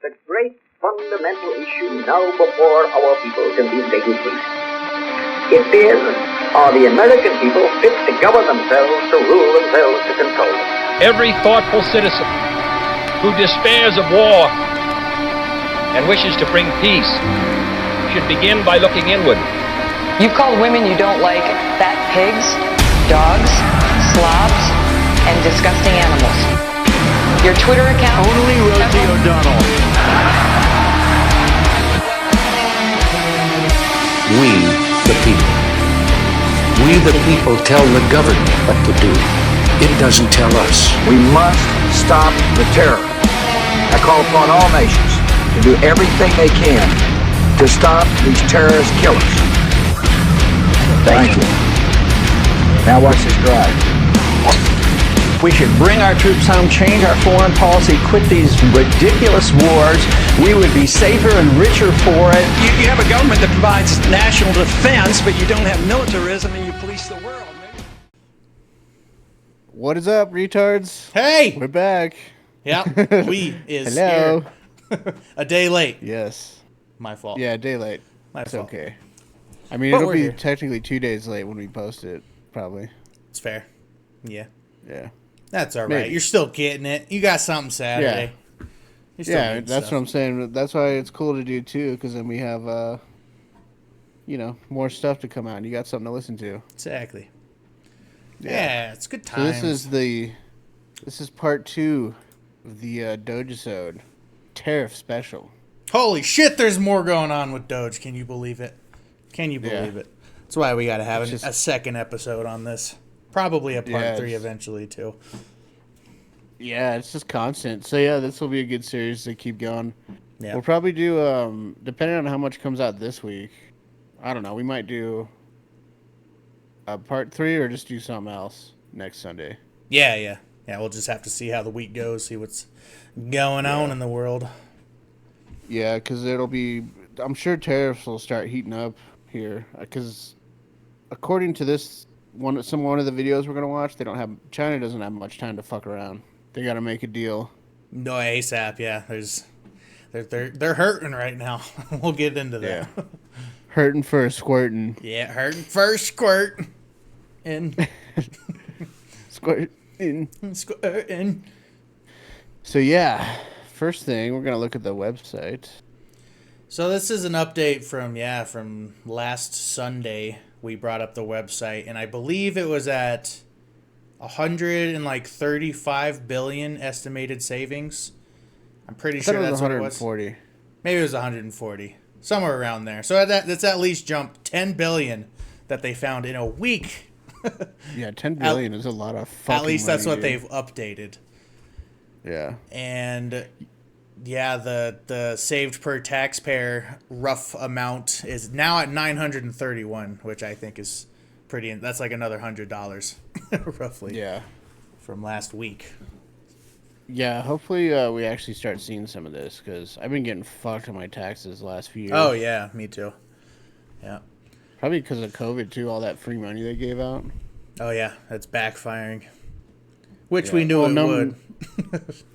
the great fundamental issue now before our people can be stated briefly. It is, are the American people fit to govern themselves, to rule themselves, to control them? Every thoughtful citizen who despairs of war and wishes to bring peace should begin by looking inward. You've called women you don't like fat pigs, dogs, slobs, and disgusting animals. Your Twitter account... Only Rosie O'Donnell. We, the people. We, the people, tell the government what to do. It doesn't tell us. We must stop the terror. I call upon all nations to do everything they can to stop these terrorist killers. Thank you. Now watch this drive. We should bring our troops home, change our foreign policy, quit these ridiculous wars. We would be safer and richer for it. You have a government that provides national defense, but you don't have militarism and you police the world. What is up, retards? Hey! We're back. Yeah, we is Hello. here. A day late. Yes. My fault. Yeah, a day late. My fault. Okay. I mean, But it'll we're be here. technically 2 days late when we post it, probably. It's fair. Yeah. Yeah. That's all right. Maybe. You're still getting it. You got something Saturday. You're still Yeah, getting that's stuff. what I'm saying. That's why it's cool to do, too, because then we have, more stuff to come out, and you got something to listen to. Exactly. Yeah, it's good So times. this is part 2 of the DOGE-isode tariff special. Holy shit, there's more going on with Doge. Can you believe it? Can you believe it? That's why we got to have a second episode on this. Probably a part 3 eventually, too. Yeah, it's just constant. So, yeah, this will be a good series to keep going. Yeah. We'll probably do, depending on how much comes out this week, I don't know, we might do a part 3 or just do something else next Sunday. Yeah, yeah. Yeah, we'll just have to see how the week goes, see what's going on in the world. Yeah, because it'll be, I'm sure tariffs will start heating up here. Because according to this, one of the videos we're going to watch, China doesn't have much time to fuck around. They got to make a deal. No, ASAP, yeah. They're hurting right now. We'll get into that. Yeah. Hurting for a squirting. Yeah, hurting first squirt. And Squirting. squirting. So, yeah. First thing, we're going to look at the website. So this is an update from last Sunday. We brought up the website, and I believe it was at 135 billion estimated savings. I'm pretty sure that's what it was. 140. Maybe it was 140, somewhere around there. So that's at least jumped 10 billion that they found in a week. Yeah, 10 billion is a lot of fucking At least that's money, what dude. they've updated. Yeah. And yeah, the saved per taxpayer rough amount is now at 931, which I think is pretty. That's like another $100 roughly. Yeah. From last week. Yeah, hopefully we actually start seeing some of this, because I've been getting fucked on my taxes the last few years. Oh, yeah, me too. Yeah. Probably because of COVID, too, all that free money they gave out. Oh, yeah, that's backfiring. Which we knew it would.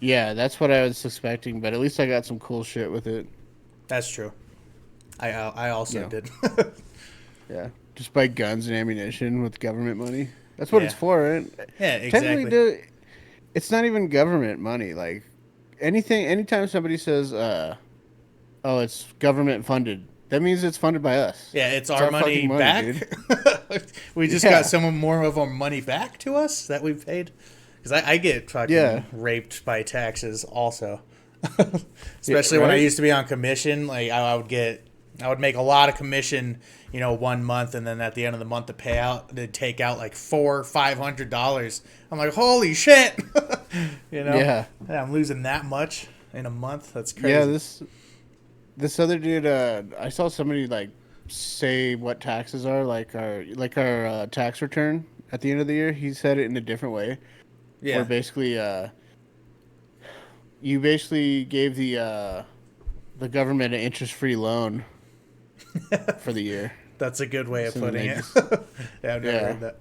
Yeah, that's what I was suspecting, but at least I got some cool shit with it. That's true. I also did. Yeah, just buy guns and ammunition with government money. That's what it's for, right? Yeah, exactly. Technically, it's not even government money. Like, anytime somebody says, oh, it's government funded, that means it's funded by us. Yeah, it's our money back. We just got some more of our money back to us that we paid. Because I get fucking raped by taxes also. Especially when I used to be on commission. Like I would make a lot of commission, 1 month, and then at the end of the month to pay out, they'd take out like $400-500. I'm like, holy shit. Yeah, I'm losing that much in a month. That's crazy. Yeah, this other dude, I saw somebody like say what taxes are, like our tax return at the end of the year. He said it in a different way. Yeah. Where basically, you basically gave the government an interest-free loan for the year. That's a good way of putting it. Yeah, I've never heard that.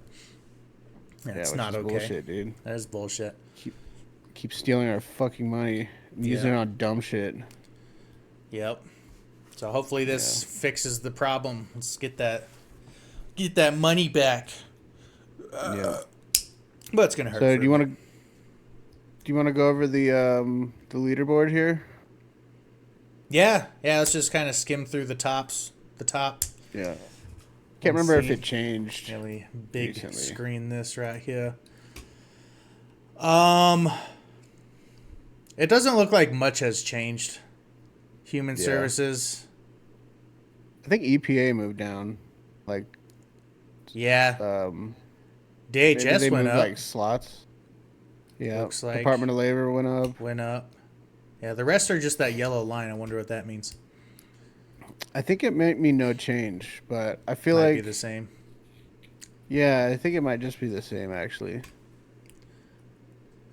Yeah, it's not okay. Bullshit, dude. That is bullshit. Keep stealing our fucking money and using it on dumb shit. Yep. So hopefully this fixes the problem. Let's get that money back. Yeah. But it's gonna hurt. So do you want to go over the leaderboard here? Yeah. Let's just kind of skim through the top. Yeah. Can't remember if it changed. Yeah, we big recently. screen this right here. It doesn't look like much has changed. Human services. I think EPA moved down. Like, yeah. DHS they went moved, up. like slots. Yeah. Looks like Department of Labor went up. Went up. Yeah, the rest are just that yellow line. I wonder what that means. I think it might mean no change, but I feel Might like be the same. Yeah, I think it might just be the same actually.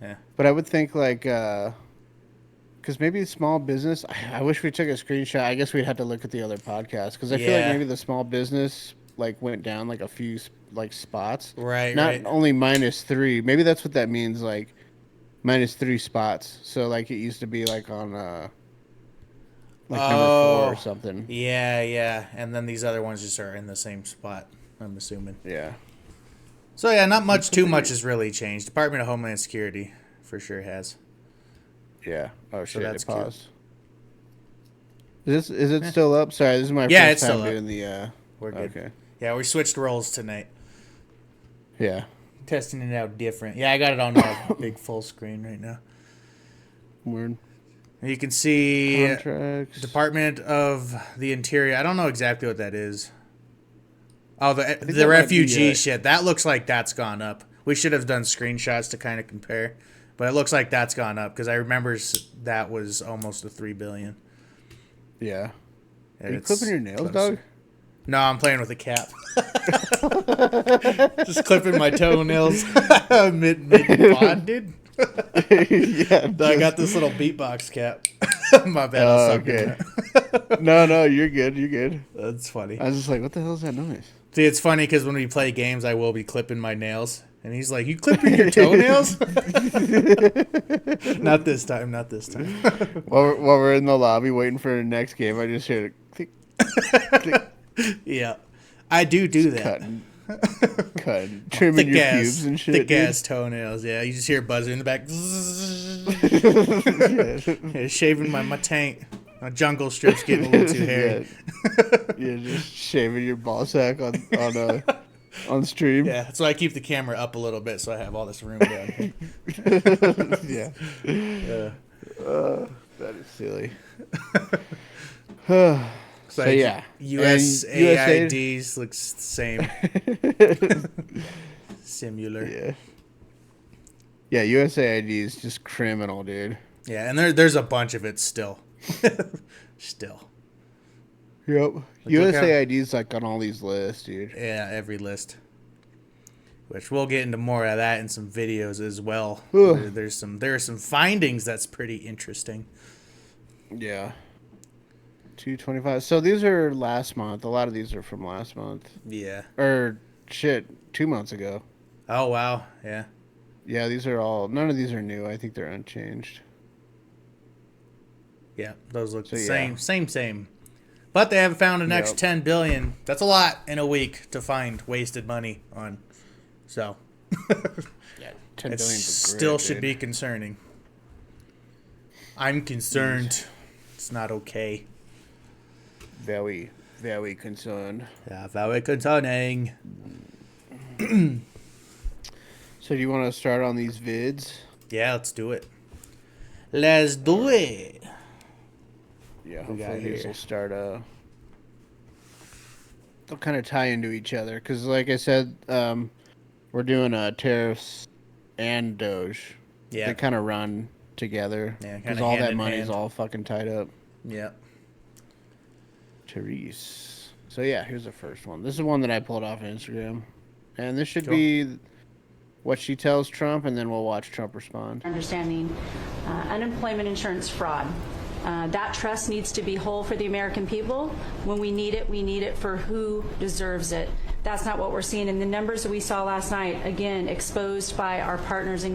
Yeah. But I would think like because maybe small business. I wish we took a screenshot. I guess we'd have to look at the other podcast because I feel like maybe the small business like went down like a few like spots. Right. Not right. only -3. Maybe that's what that means. Like -3 spots. So like it used to be like on like number 4 or something. Yeah. And then these other ones just are in the same spot, I'm assuming. Yeah. So yeah, not much. Too much has really changed. Department of Homeland Security for sure has. Yeah. Oh shit! that's it paused. Is it still up? Sorry, this is my Yeah, first it's time still up. doing the. We're good. Okay. Yeah, we switched roles tonight. Yeah. Testing it out different. Yeah, I got it on a big full screen right now. Weird. And you can see Contracts. Department of the Interior. I don't know exactly what that is. Oh, the that might be, refugee shit. That looks like that's gone up. We should have done screenshots to kind of compare. But it looks like that's gone up because I remember that was almost a $3 billion. Yeah. And Are you it's clipping your nails, closer. dog? No, I'm playing with a cap. Just clipping my toenails mid pod, dude. Yeah. I got this little beatbox cap. My bad. Oh, okay. No, you're good. You're good. That's funny. I was just like, what the hell is that noise? See, it's funny because when we play games, I will be clipping my nails. And he's like, you clipping your toenails? Not this time. While we're in the lobby waiting for the next game, I just hear it click, click, Yeah. I do that. cutting, trimming your pubes and shit. Thick ass toenails, yeah. You just hear a buzzer in the back. Yeah, shaving my taint. My jungle strip's getting a little too hairy. Yeah, just shaving your ball sack on stream. Yeah, that's why I keep the camera up a little bit so I have all this room down here. Yeah. That is silly. So yeah. USAIDs looks the same. Similar. Yeah, USAID is just criminal, dude. Yeah, and there's a bunch of it still. Still. Yep. USAID is like on all these lists, dude. Yeah, every list. Which we'll get into more of that in some videos as well. There are some findings that's pretty interesting. Yeah. 225. So these are last month. A lot of these are from last month. Yeah. Or shit, 2 months ago. Oh wow. Yeah. Yeah, these are all. None of these are new. I think they're unchanged. Yeah, those look the yeah. same. But they haven't found an next 10 billion. That's a lot in a week to find wasted money on. So, yeah, 10 it billion still should be concerning. I'm concerned. It's not okay. Very, very concerned. Yeah, very concerning. So do you want to start on these vids? Yeah, let's do it. Let's do it. Yeah, We got hopefully these here. will start. They'll kind of tie into each other because, like I said, we're doing tariffs and Doge. Yeah. They kind of run together. Yeah, because kinda all hand that in money is hand. all fucking tied up. Yeah. Therese. So yeah, here's the first one. This is one that I pulled off Instagram, and this should Cool. be what she tells Trump, and then we'll watch Trump respond. Understanding unemployment insurance fraud. That trust needs to be whole for the American people. When we need it for who deserves it. that's not what we're seeing. And the numbers that we saw last night, again, exposed by our partners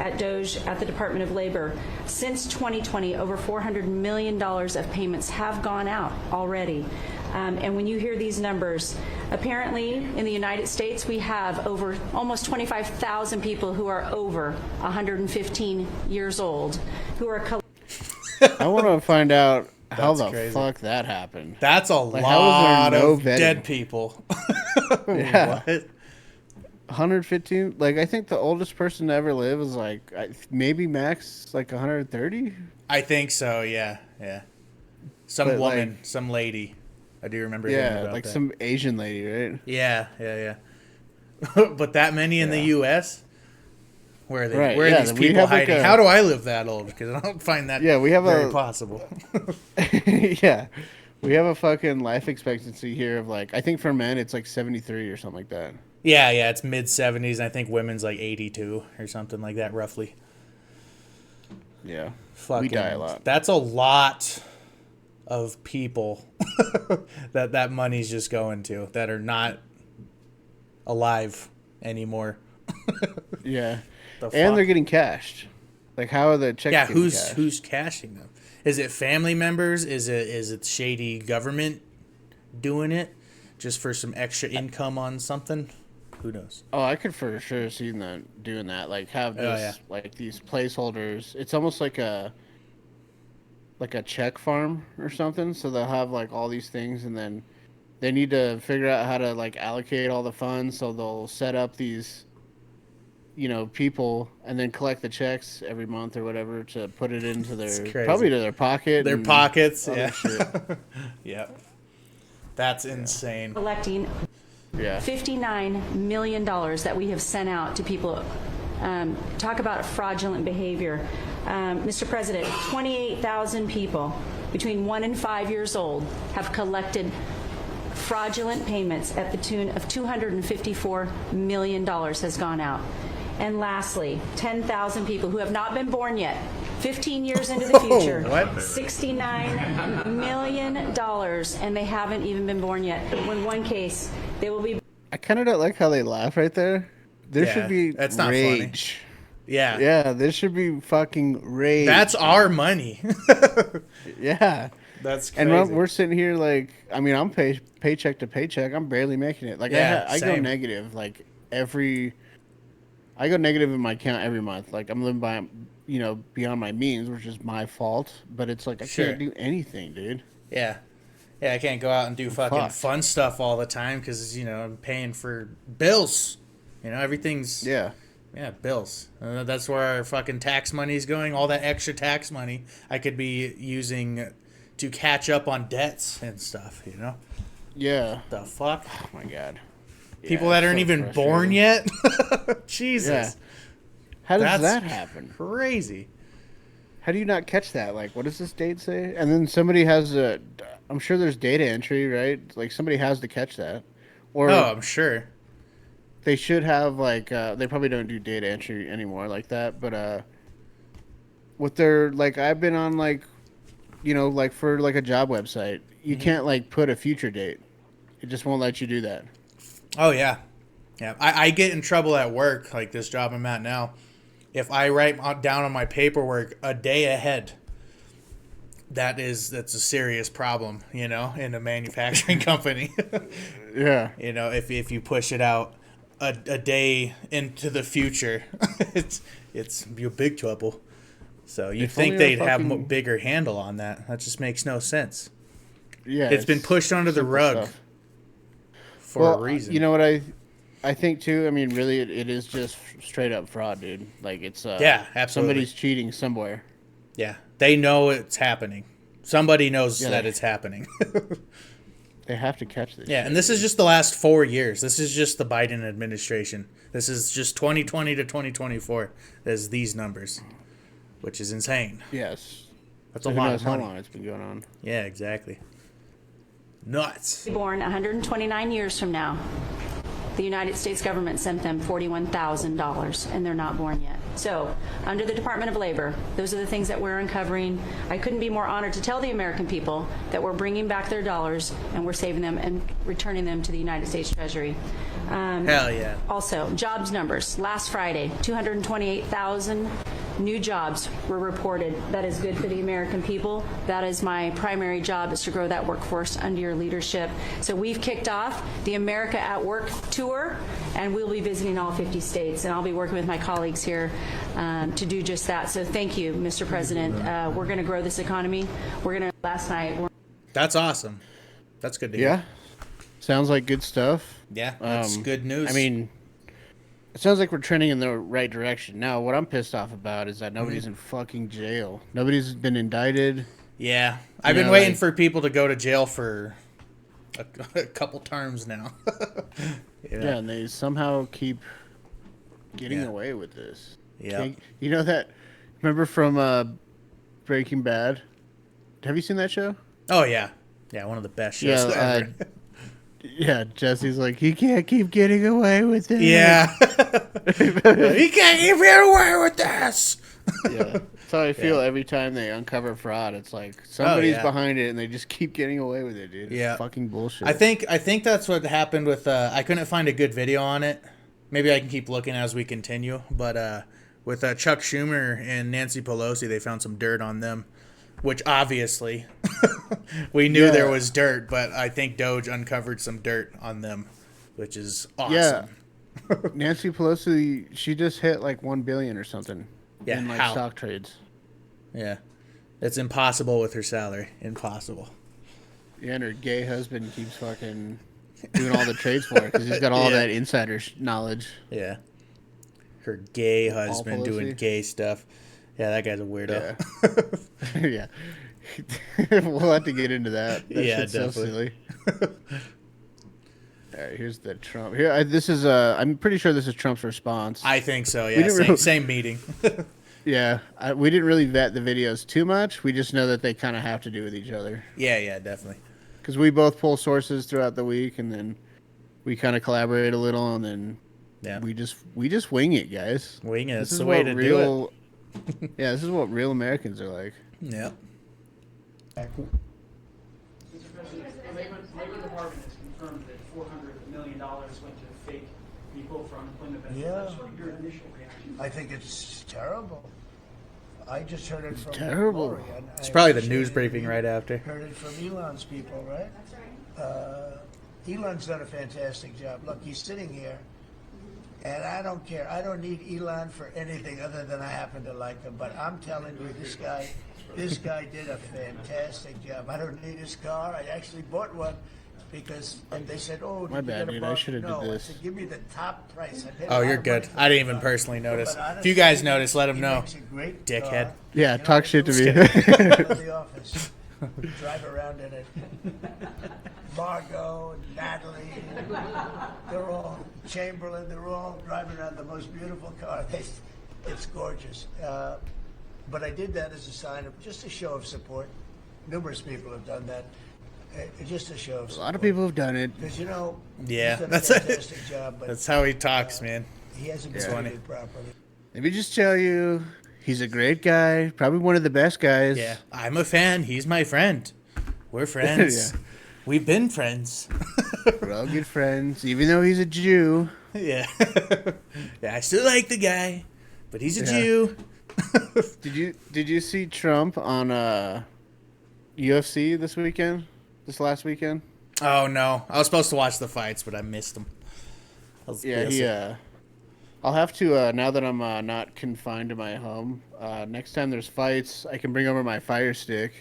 at DOGE, at the Department of Labor, since 2020, over $400 million of payments have gone out already. And when you hear these numbers, apparently in the United States, we have over almost 25,000 people who are over 115 years old who are I want to find out how the crazy. fuck that happened. That's a Like, lot no of vetting? dead people. Yeah. What? 115. Like, I think the oldest person to ever live is like maybe max like 130. I think so. Yeah, yeah. Some But, woman, like- some lady. I do remember hearing Yeah, about like that. some Asian lady, right? Yeah, yeah, yeah. But that many in the U.S. Where are they? Right, Where are yeah, these we people have, like, hiding? a- How do I live that old? Because I don't find that. Yeah, we have very a- possible. Yeah, we have a fucking life expectancy here of like, I think for men it's like 73 or something like that. Yeah, yeah. It's mid 70s. I think women's like 82 or something like that, roughly. Yeah, Fucking, we die a lot. That's a lot of people that money's just going to that are not alive anymore. Yeah, The and fuck? they're getting cashed. Like, how are the checks? Yeah, getting who's cashed? who's cashing them? Is it family members? Is it shady government doing it just for some extra income on something? Who knows? Oh, I could for sure see them doing that. Like, have this, yeah. like these placeholders. It's almost like a check farm or something. So they'll have like all these things, and then they need to figure out how to like allocate all the funds. So they'll set up these, people, and then collect the checks every month or whatever to put it into their crazy. probably to their pocket. Their and pockets. other Yeah. shit. Yeah. That's insane. collecting Yeah. $59 million that we have sent out to people. Talk about fraudulent behavior. Mr. President, 28,000 people between 1 and 5 years old have collected fraudulent payments at the tune of $254 million has gone out. And lastly, 10,000 people who have not been born yet, 15 years into the future, What? $69 million, and they haven't even been born yet. In one case, they will be. I kind of don't like how they laugh right there. There Yeah, should be that's not funny. rage. Yeah. Yeah, there should be fucking rage. That's our money. Yeah. That's And crazy. we're sitting here like, I mean, I'm paycheck to paycheck. I'm barely making it. Like, Yeah, I go same. negative like I go negative in my account every month. Like, I'm living by, beyond my means, which is my fault. But it's like I Sure. can't do anything, dude. Yeah. Yeah, I can't go out and do fucking fucked. fun stuff all the time because, I'm paying for bills. Everything's... Yeah. Yeah, bills. That's where our fucking tax money is going. All that extra tax money I could be using to catch up on debts and stuff, Yeah. The fuck? Oh my god. People Yeah, that aren't it's so even born frustrating. yet? Jesus. Yeah. How does That's that happen? Crazy. How do you not catch that? Like, what does this date say? And then somebody has I'm sure there's data entry, right? Like, somebody has to catch that. Or Oh, I'm sure. they should have, like, they probably don't do data entry anymore like that. But, with their, like, I've been on, like, like for, like, a job website. You can't, like, put a future date. It just won't let you do that. Oh, yeah. Yeah. I get in trouble at work, like this job I'm at now. If I write down on my paperwork a day ahead, that's a serious problem, in a manufacturing company. Yeah. If you push it out a day into the future, you're big trouble. So you'd If think only a they'd have a fucking- bigger handle on that. That just makes no sense. Yeah. It's been pushed under the simple rug stuff. for a reason. You know what I think too? I mean, really, it is just straight up fraud, dude. Like, it's Yeah, absolutely. somebody's cheating somewhere. Yeah, they know it's happening. Somebody knows Yeah, that they- it's happening. They have to catch this. Yeah, shit. and this is just the last 4 years. This is just the Biden administration. This is just 2020 to 2024. There's these numbers, which is insane. Yes. That's So a who lot knows of how money. long it's been going on. Yeah, exactly. Nuts. Born 129 years from now, the United States government sent them $41,000, and they're not born yet. So, under the Department of Labor, those are the things that we're uncovering. I couldn't be more honored to tell the American people that we're bringing back their dollars and we're saving them and returning them to the United States Treasury. Hell yeah. Also, jobs numbers. Last Friday, 228,000 new jobs were reported. That is good for the American people. That is my primary job, is to grow that workforce under your leadership. So we've kicked off the America at Work tour, and we'll be visiting all 50 states, and I'll be working with my colleagues here to do just that. So thank you, Mr. President. We're going to grow this economy. Last night. That's awesome. That's good to hear. Yeah. Sounds like good stuff. Yeah, that's good news. I mean, it sounds like we're trending in the right direction. Now, what I'm pissed off about is that nobody's in fucking jail. Nobody's been indicted. Yeah. I've been waiting for people to go to jail for a couple terms now. Yeah, and they somehow keep getting away with this. Yeah. You know that, remember from Breaking Bad? Have you seen that show? Oh, yeah. Yeah, one of the best shows ever. Yeah, Jesse's like, he can't keep getting away with it. Yeah. He can't keep getting away with this. Yeah. That's how I feel every time they uncover fraud. It's like somebody's behind it and they just keep getting away with it, dude. Yeah. It's fucking bullshit. I think that's what happened with I couldn't find a good video on it. Maybe I can keep looking as we continue, but with Chuck Schumer and Nancy Pelosi, they found some dirt on them, which obviously we knew there was dirt, but I think Doge uncovered some dirt on them, which is awesome. Yeah. Nancy Pelosi, she just hit like $1 billion or something in like stock trades. Yeah. It's impossible with her salary. Impossible. Yeah, and her gay husband keeps fucking doing all the trades for her because he's got all that insider knowledge. Yeah. Her gay husband doing gay stuff. Yeah, that guy's a weirdo. Yeah. We'll have to get into that. That shit's definitely. So silly. All right, here's the Trump. Here, this is. I'm pretty sure this is Trump's response. I think so. Yeah, same meeting. Yeah, we didn't really vet the videos too much. We just know that they kind of have to do with each other. Yeah, definitely. Because we both pull sources throughout the week, and then we kind of collaborate a little, and then we just wing it, guys. Wing it. It's the way to do it. Yeah, this is what real Americans are like. Yep. Mr. President, the Labor Department has confirmed that $400 million went to fake people for unemployment benefits. Yeah. What's sort of your initial reaction? I think it's terrible. I just heard it from terrible. Lori, It's probably the news briefing right after. Heard it from Elon's people, right? That's right. Elon's done a fantastic job. Look, he's sitting here, and I don't care. I don't need Elon for anything other than I happen to like him. But I'm telling you, this guy did a fantastic job. I don't need his car. I actually bought one because they said, "Oh, my bad, dude. I should have did this." I said, "Give me the top price." Oh, you're good. I didn't even personally notice. If you guys notice, let him know. Dickhead. Yeah, talk shit to me. The office. Drive around in it. Margot and Natalie, they're all Chamberlain. They're all driving around the most beautiful car. It's gorgeous. But I did that as a sign of just a show of support. Numerous people have done that. Just a show of support. A lot of people have done it. Because, you know, yeah, he's done that's a fantastic job. But, that's how he talks, man. He hasn't been treated properly. Let me just tell you, he's a great guy. Probably one of the best guys. Yeah, I'm a fan. He's my friend. We're friends. Yeah. We've been friends. We're all good friends, even though he's a Jew. Yeah. Yeah, I still like the guy, but he's a Jew. Did you see Trump on UFC this last weekend? Oh no, I was supposed to watch the fights, but I missed them. I'll have to now that I'm not confined to my home. Next time there's fights, I can bring over my Fire Stick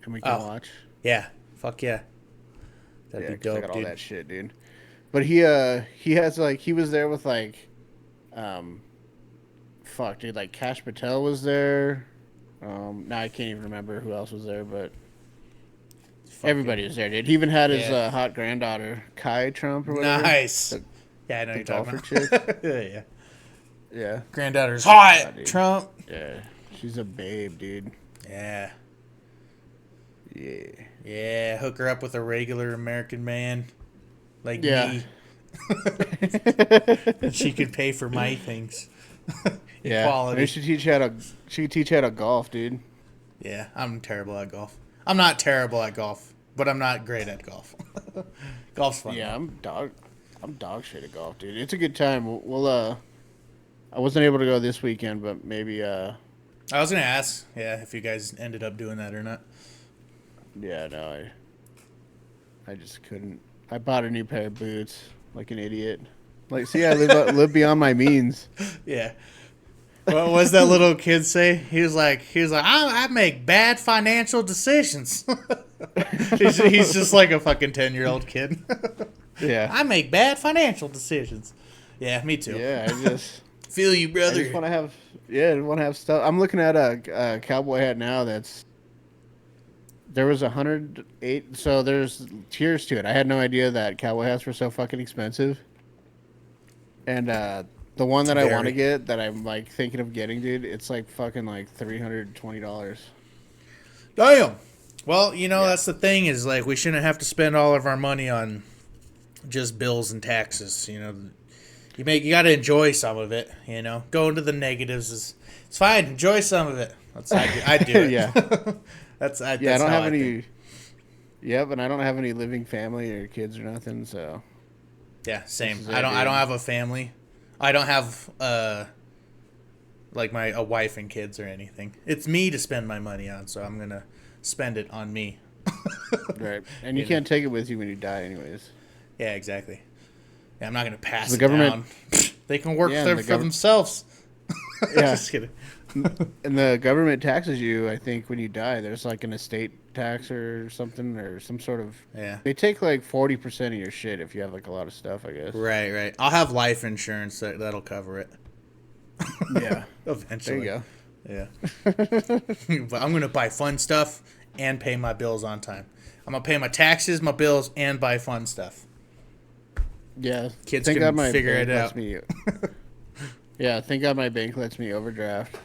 and we can watch. Yeah, fuck yeah. That'd be dope, I got all dude. that shit, dude. But he has like he was there with like, like Kash Patel was there. Now I can't even remember who else was there, but everybody was there, dude. He even had his hot granddaughter, Kai Trump or whatever. Nice. Yeah, I know you're talking about. Chick. Yeah. Granddaughter's hot, dude. Trump. Yeah, she's a babe, dude. Yeah. Yeah. Yeah, hook her up with a regular American man like me. And she could pay for my things. Yeah, Equality. maybe she could teach you how to golf, dude. Yeah, I'm terrible at golf. I'm not terrible at golf, but I'm not great at golf. Golf's fun. Yeah, I'm dog shit at golf, dude. It's a good time. I wasn't able to go this weekend, but maybe I was gonna ask, if you guys ended up doing that or not. Yeah, no, I just couldn't. I bought a new pair of boots like an idiot. Like, see, I live beyond my means. Yeah. What was that little kid say? He was like, I make bad financial decisions. he's just like a fucking 10-year-old kid. Yeah. I make bad financial decisions. Yeah, me too. Yeah, I just feel you, brother. I just want to have stuff. I'm looking at a cowboy hat now there was 108, so there's tiers to it. I had no idea that cowboy hats were so fucking expensive. And the one that I want to get, that I'm like thinking of getting, dude, it's like fucking like $320. Damn. Well, that's the thing, is like we shouldn't have to spend all of our money on just bills and taxes. You got to enjoy some of it. Go into the negatives it's fine. Enjoy some of it. I do it. Yeah. I don't have any. Yep, and I don't have any living family or kids or nothing. So. Yeah, same. I don't have a family. I don't have like a wife and kids or anything. It's me to spend my money on, so I'm gonna spend it on me. Right, and you can't take it with you when you die, anyways. Yeah, exactly. Yeah, I'm not gonna pass the it government down. They can work for themselves. Yeah. Just kidding. And the government taxes you, I think, when you die. There's like an estate tax or something, or some sort of... Yeah. They take like 40% of your shit if you have like a lot of stuff, I guess. Right. I'll have life insurance that'll cover it. Yeah. Eventually. There you go. Yeah. But I'm going to buy fun stuff and pay my bills on time. I'm going to pay my taxes, my bills, and buy fun stuff. Yeah. Kids can figure it out. Yeah, thank God my bank lets me overdraft.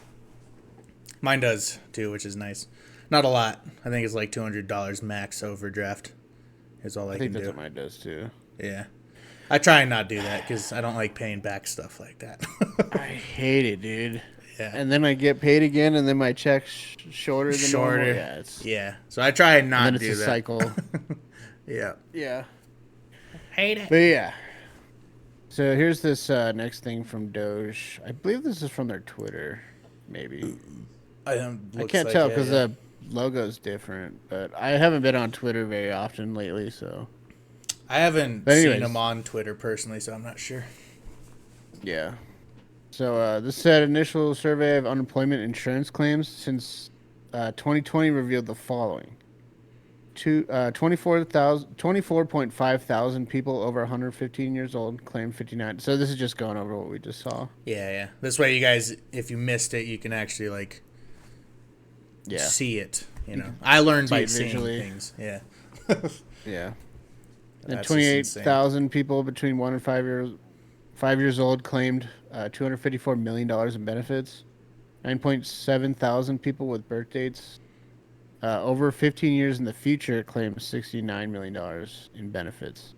Mine does, too, which is nice. Not a lot. I think it's like $200 max overdraft is all I can do. I think that's what mine does, too. Yeah. I try and not do that because I don't like paying back stuff like that. I hate it, dude. Yeah. And then I get paid again, and then my check's shorter than normal. Yeah. So I try and not do that. And then it's a cycle. Yeah. Yeah. Hate it. But yeah. So here's this next thing from Doge. I believe this is from their Twitter, maybe. I can't tell because the logo's different, but I haven't been on Twitter very often lately, so. I haven't seen them on Twitter personally, so I'm not sure. Yeah. So this said initial survey of unemployment insurance claims since 2020 revealed the following. 24.5 thousand people over 115 years old claimed 59. So this is just going over what we just saw. Yeah. This way, you guys, if you missed it, you can actually see it. I learned by seeing things. Yeah. Yeah. And 28,000 people between 1 and 5 years old claimed $254 million in benefits. 9.7 thousand people with birth dates over 15 years in the future claimed $69 million in benefits.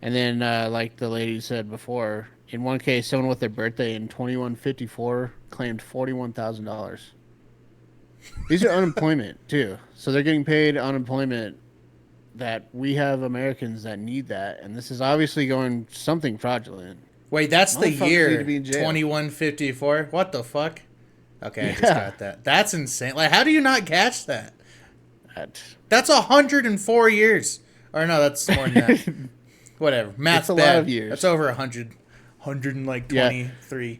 And then, like the lady said before, in one case, someone with their birthday in 2154 claimed $41,000. These are unemployment, too. So they're getting paid unemployment that we have Americans that need that. And this is obviously going something fraudulent. Wait, that's the year 2154? What the fuck? Okay, I just got that. That's insane. Like, how do you not catch that? That's 104 years. Or no, that's more than that. Whatever. Math's a lot of years. That's over 100. 123. Yeah.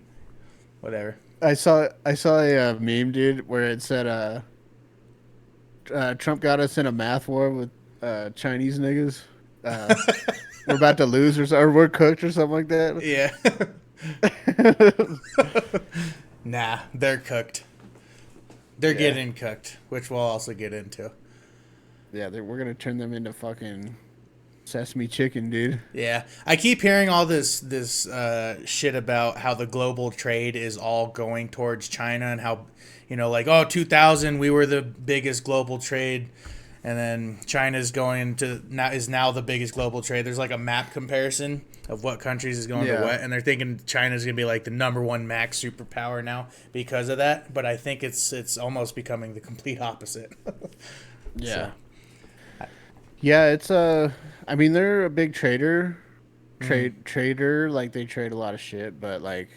Whatever. I saw a meme, dude, where it said Trump got us in a math war with Chinese niggas. We're about to lose or we're cooked or something like that. Yeah. Nah, they're cooked. They're getting cooked, which we'll also get into. Yeah, we're going to turn them into fucking sesame chicken, dude. Yeah. I keep hearing all this shit about how the global trade is all going towards China and how, 2000, we were the biggest global trade. And then China's going to now the biggest global trade. There's like a map comparison of what countries is going to what, and they're thinking China's gonna be like the #1 max superpower now because of that. But I think it's almost becoming the complete opposite. Yeah. Yeah, it's I mean, they're a big trader. Trader, like they trade a lot of shit, but like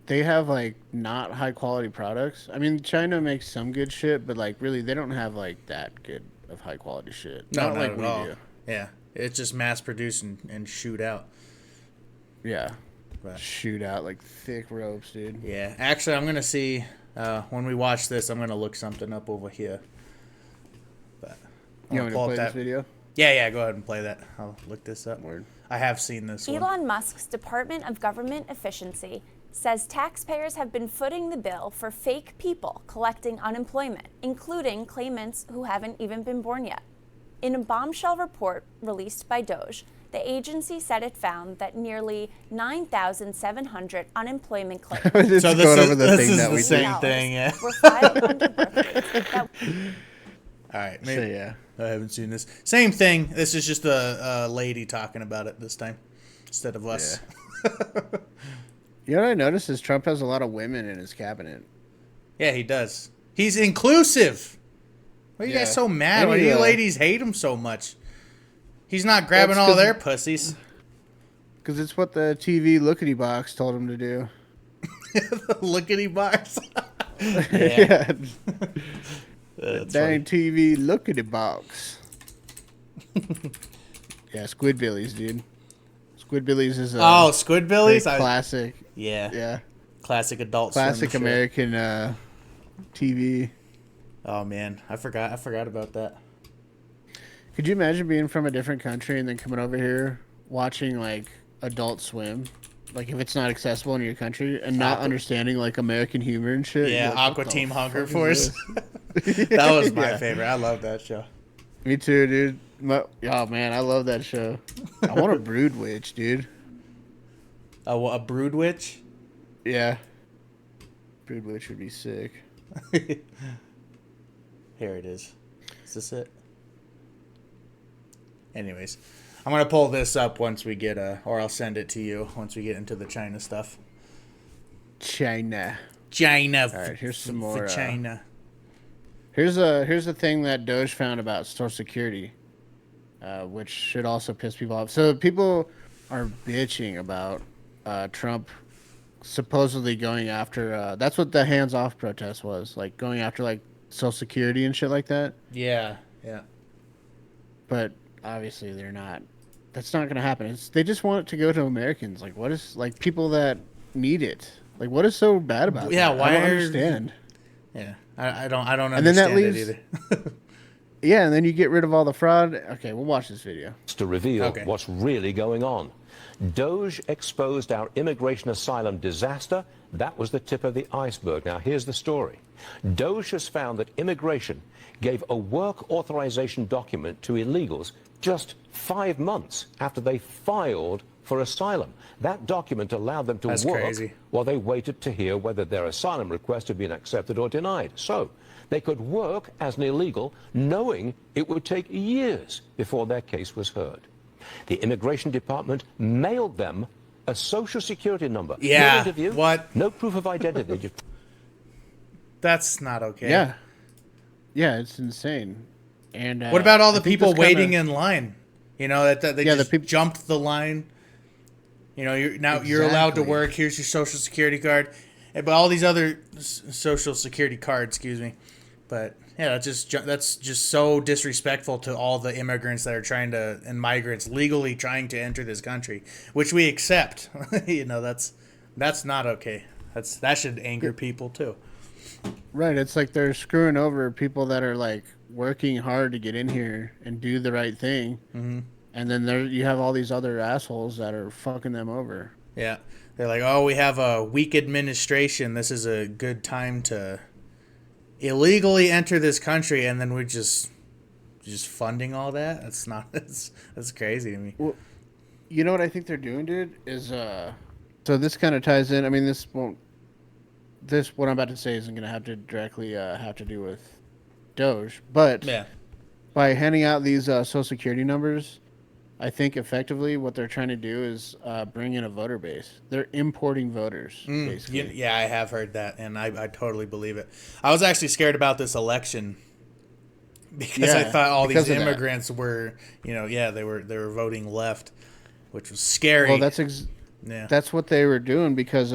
they have like not high quality products. I mean, China makes some good shit, but like really they don't have like that good of high quality shit. No, not like at we all. do. Yeah, it's just mass produced and shoot out. Yeah. But, shoot out like thick ropes, dude. Yeah. Actually, I'm gonna see when we watch this. I'm gonna look something up over here. But you want me to play this video? Yeah. Go ahead and play that. I'll look this up. Word. I have seen this one. Elon Musk's Department of Government Efficiency says taxpayers have been footing the bill for fake people collecting unemployment, including claimants who haven't even been born yet. In a bombshell report released by DOGE, the agency said it found that nearly 9,700 unemployment claims so this is the same thing, yeah. were filed under birth rates that all right, maybe. I haven't seen this. Same thing. This is just a lady talking about it this time instead of us. Yeah. You know what I noticed is Trump has a lot of women in his cabinet. Yeah, he does. He's inclusive. Why are you guys so mad? Why do you ladies hate him so much? He's not grabbing all their pussies. Because it's what the TV lookity box told him to do. The lookity box? Yeah. Dang TV lookity box. Yeah, Squidbillies, dude. Squidbillies is a Squidbillies, classic. Yeah, classic adult, classic American TV. Oh man, I forgot about that. Could you imagine being from a different country and then coming over here watching like Adult Swim? Like if it's not accessible in your country and not understanding like American humor and shit. Yeah, like, Aqua Team Hunger Force. That was my favorite. I love that show. Me too, dude. Oh man, I love that show. I want a brood witch, dude. A brood witch? Yeah. Brood witch would be sick. Here it is. Is this it? Anyways, I'm gonna pull this up once we get or I'll send it to you once we get into the China stuff. China. All right, here's some more. China. Here's a thing that Doge found about Social Security, which should also piss people off. So people are bitching about Trump supposedly going after. That's what the hands-off protest was, like going after like Social Security and shit like that. Yeah. But obviously they're not. That's not going to happen. They just want it to go to Americans. Like what is like people that need it? Like what is so bad about it? Yeah, why? I don't understand. Yeah, I don't understand and then that leaves, it either. Yeah, and then you get rid of all the fraud. Okay, we'll watch this video. To reveal what's really going on. Doge exposed our immigration asylum disaster. That was the tip of the iceberg. Now, here's the story. Doge has found that immigration gave a work authorization document to illegals just 5 months after they filed for asylum. That document allowed them to work while they waited to hear whether their asylum request had been accepted or denied. So they could work as an illegal, knowing it would take years before their case was heard. The Immigration Department mailed them a Social Security number. Yeah, no interview, what? No proof of identity. That's not okay. Yeah, it's insane. And what about all the people waiting in line? You know, that they just jumped the line. You know, you're allowed to work. Here's your Social Security card, but all these other Social Security cards, excuse me. But yeah, that's just so disrespectful to all the immigrants that are and migrants legally trying to enter this country, which we accept. You know, that's not okay. That should anger people too. Right, it's like they're screwing over people that are like working hard to get in here and do the right thing. Mm-hmm. And then you have all these other assholes that are fucking them over. Yeah. They're like, oh, we have a weak administration. This is a good time to illegally enter this country. And then we're just funding all that. That's crazy to me. Well, you know what I think they're doing, dude, is so this kind of ties in. I mean, what I'm about to say isn't going to have to directly have to do with Doge. But Yeah. by handing out these Social Security numbers, I think effectively what they're trying to do is bring in a voter base. They're importing voters, basically. Yeah, I have heard that, and I totally believe it. I was actually scared about this election because I thought all these immigrants were, they were voting left, which was scary. Well, that's what they were doing because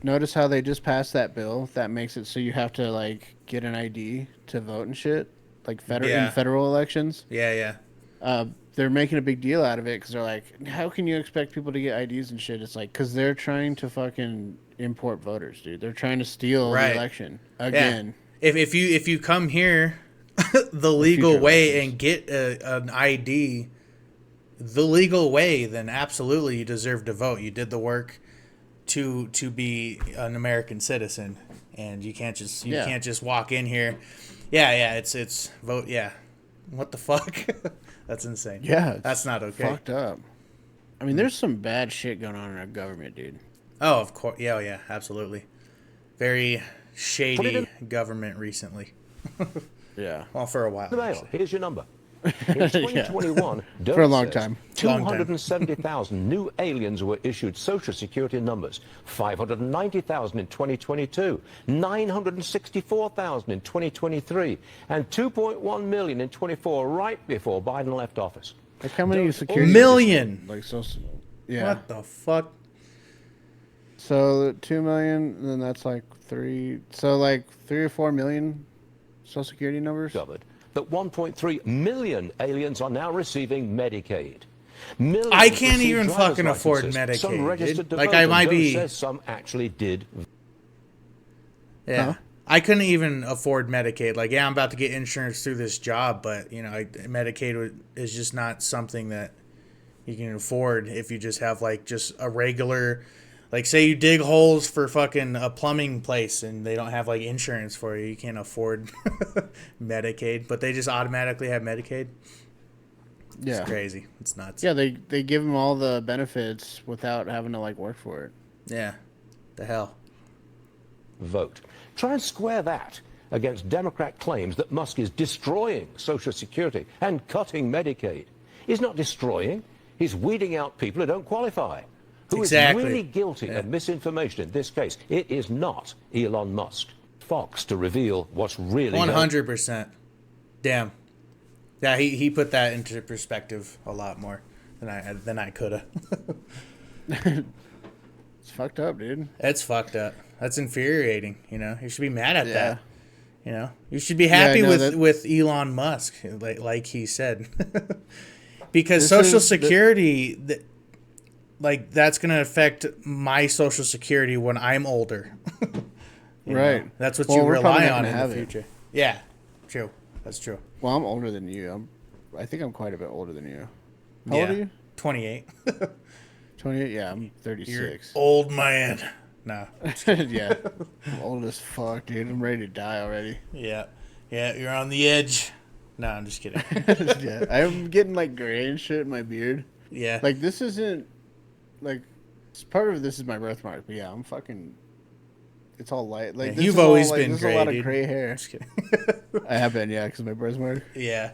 notice how they just passed that bill that makes it so you have to like get an ID to vote and shit, like in federal elections. Yeah. They're making a big deal out of it because they're like, how can you expect people to get IDs and shit? It's like, because they're trying to fucking import voters, dude. They're trying to steal the election again. Yeah. If you come here the legal way and get an ID the legal way, then absolutely you deserve to vote. You did the work to be an American citizen, and you can't just walk in here. Yeah, it's vote. Yeah, what the fuck? That's insane. Yeah, that's not okay. Fucked up. I mean, there's some bad shit going on in our government, dude. Oh, of course. Yeah, absolutely. Very shady government recently. Yeah. Well, for a while. Here's your number. In 2021, for a long time, 270,000 new aliens were issued Social Security numbers. 590,000 in 2022, 964,000 in 2023, and 2.1 million in 24, right before Biden left office. Like how many security million? Like yeah. What the fuck? So 2 million, then that's like 3. So like 3 or 4 million Social Security numbers. Covered that 1.3 million aliens are now receiving Medicaid. Millions I can't receive even driver's fucking afford licenses. Some Medicaid. registered to Like vote, I and might Doe be. says some actually did. Yeah. Huh? I couldn't even afford Medicaid. Like, yeah, I'm about to get insurance through this job, but Medicaid is just not something that you can afford if you just have like just a regular. Like, say you dig holes for fucking a plumbing place and they don't have, like, insurance for you. You can't afford Medicaid. But they just automatically have Medicaid. Yeah. It's crazy. It's nuts. Yeah, they give them all the benefits without having to, like, work for it. Yeah. The hell. Vote. Try and square that against Democrat claims that Musk is destroying Social Security and cutting Medicaid. He's not destroying. He's weeding out people who don't qualify. Who is really guilty of misinformation in this case? It is not Elon Musk. Fox to reveal what's really 100%. Damn. Yeah, he put that into perspective a lot more than I could have. It's fucked up, dude. It's fucked up. That's infuriating. You should be mad at that. You should be happy with Elon Musk, like he said, because Social Security. That's going to affect my Social Security when I'm older. Right. That's what you rely on in the future. Yeah, true. That's true. Well, I'm older than you. I think I'm quite a bit older than you. How old are you? 28. 28? Yeah, I'm 36. You're old man. No. Yeah. I'm old as fuck, dude. I'm ready to die already. Yeah. Yeah, you're on the edge. No, I'm just kidding. Yeah, I'm getting like gray and shit in my beard. Yeah. Like this isn't... Like, part of this is my birthmark, but yeah, I'm fucking. It's all light. Like you've always been gray. There's a lot dude. of gray hair. Just kidding. I have been, yeah, because of my birthmark. Yeah.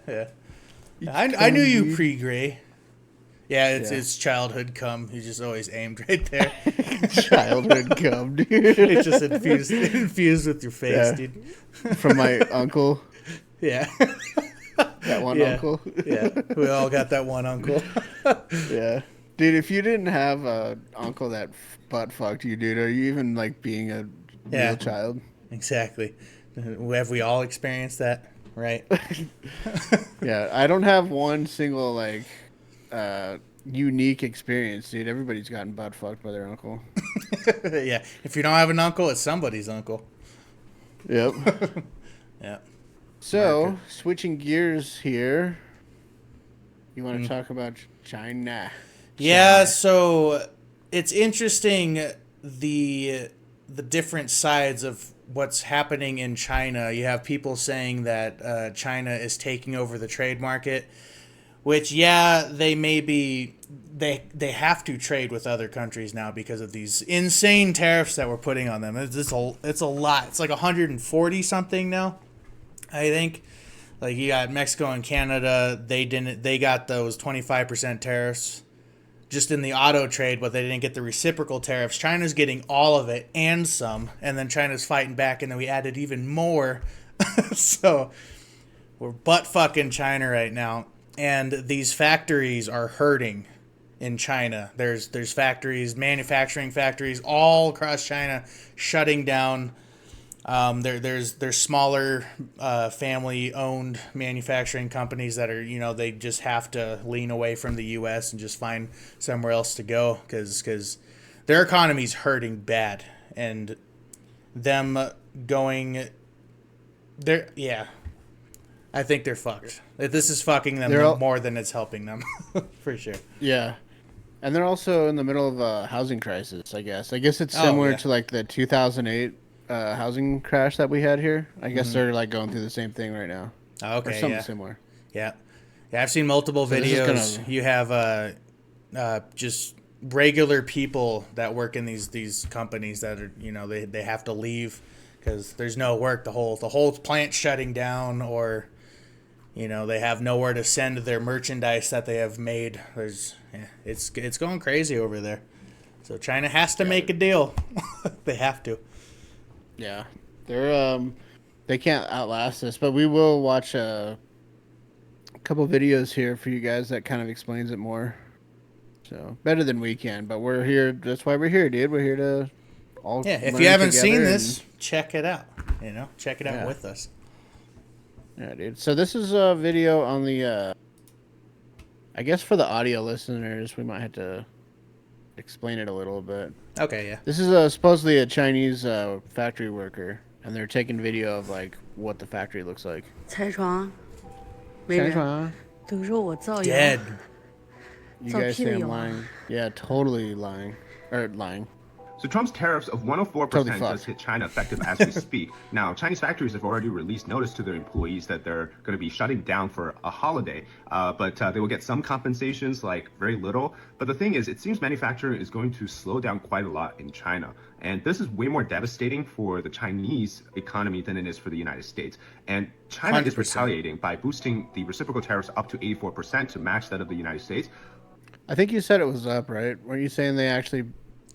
I knew you pre-gray. Yeah, it's childhood cum. You just always aimed right there. Childhood cum, dude. It's just infused with your face, dude. From my uncle. Yeah. That one uncle. Yeah, we all got that one uncle. Yeah. Dude, if you didn't have an uncle that butt fucked you, dude, are you even like being a real child? Exactly. Have we all experienced that? Right. Yeah, I don't have one single like unique experience, dude. Everybody's gotten butt fucked by their uncle. Yeah. If you don't have an uncle, it's somebody's uncle. Yep. Yeah. So, switching gears here. You want to talk about China? Yeah, so it's interesting the different sides of what's happening in China. You have people saying that China is taking over the trade market, which they may be. They have to trade with other countries now because of these insane tariffs that we're putting on them. It's a lot. It's like 140 something now. I think, like, you got Mexico and Canada. They got those 25% tariffs just in the auto trade, but they didn't get the reciprocal tariffs. China's getting all of it and some, and then China's fighting back, and then we added even more. So we're butt fucking China right now, and these factories are hurting in China. There's factories, manufacturing factories all across China shutting down. There's smaller family-owned manufacturing companies that are, they just have to lean away from the U.S. and just find somewhere else to go because their economy's hurting bad, and them going there, I think they're fucked. This is fucking them more than it's helping them, for sure. Yeah. And they're also in the middle of a housing crisis, I guess. I guess it's similar to like the 2008 housing crash that we had here. I guess they're like going through the same thing right now. Okay, or something similar. Yeah, I've seen multiple videos. You have just regular people that work in these companies that are they have to leave because there's no work. The whole plant shutting down, or they have nowhere to send their merchandise that they have made. It's going crazy over there. So China has to make a deal. They have to. Yeah, they can't outlast this, but we will watch a couple videos here for you guys that kind of explains it more. So better than we can, but we're here. That's why we're here, dude. We're here to all. Yeah, if you haven't seen this, check it out. Check it out with us. Yeah, dude. So this is a video on the. I guess for the audio listeners, we might have to explain it a little bit. Okay, yeah. This is supposedly a Chinese factory worker, and they're taking video of like what the factory looks like. 拆床， Dead. You guys say I'm lying? Yeah, totally lying. Or lying. So Trump's tariffs of 104% does hit China effective as we speak. Now, Chinese factories have already released notice to their employees that they're going to be shutting down for a holiday, but they will get some compensations, like very little. But the thing is, it seems manufacturing is going to slow down quite a lot in China. And this is way more devastating for the Chinese economy than it is for the United States. And China 100%. Is retaliating by boosting the reciprocal tariffs up to 84% to match that of the United States. I think you said it was up, right? Were you saying they actually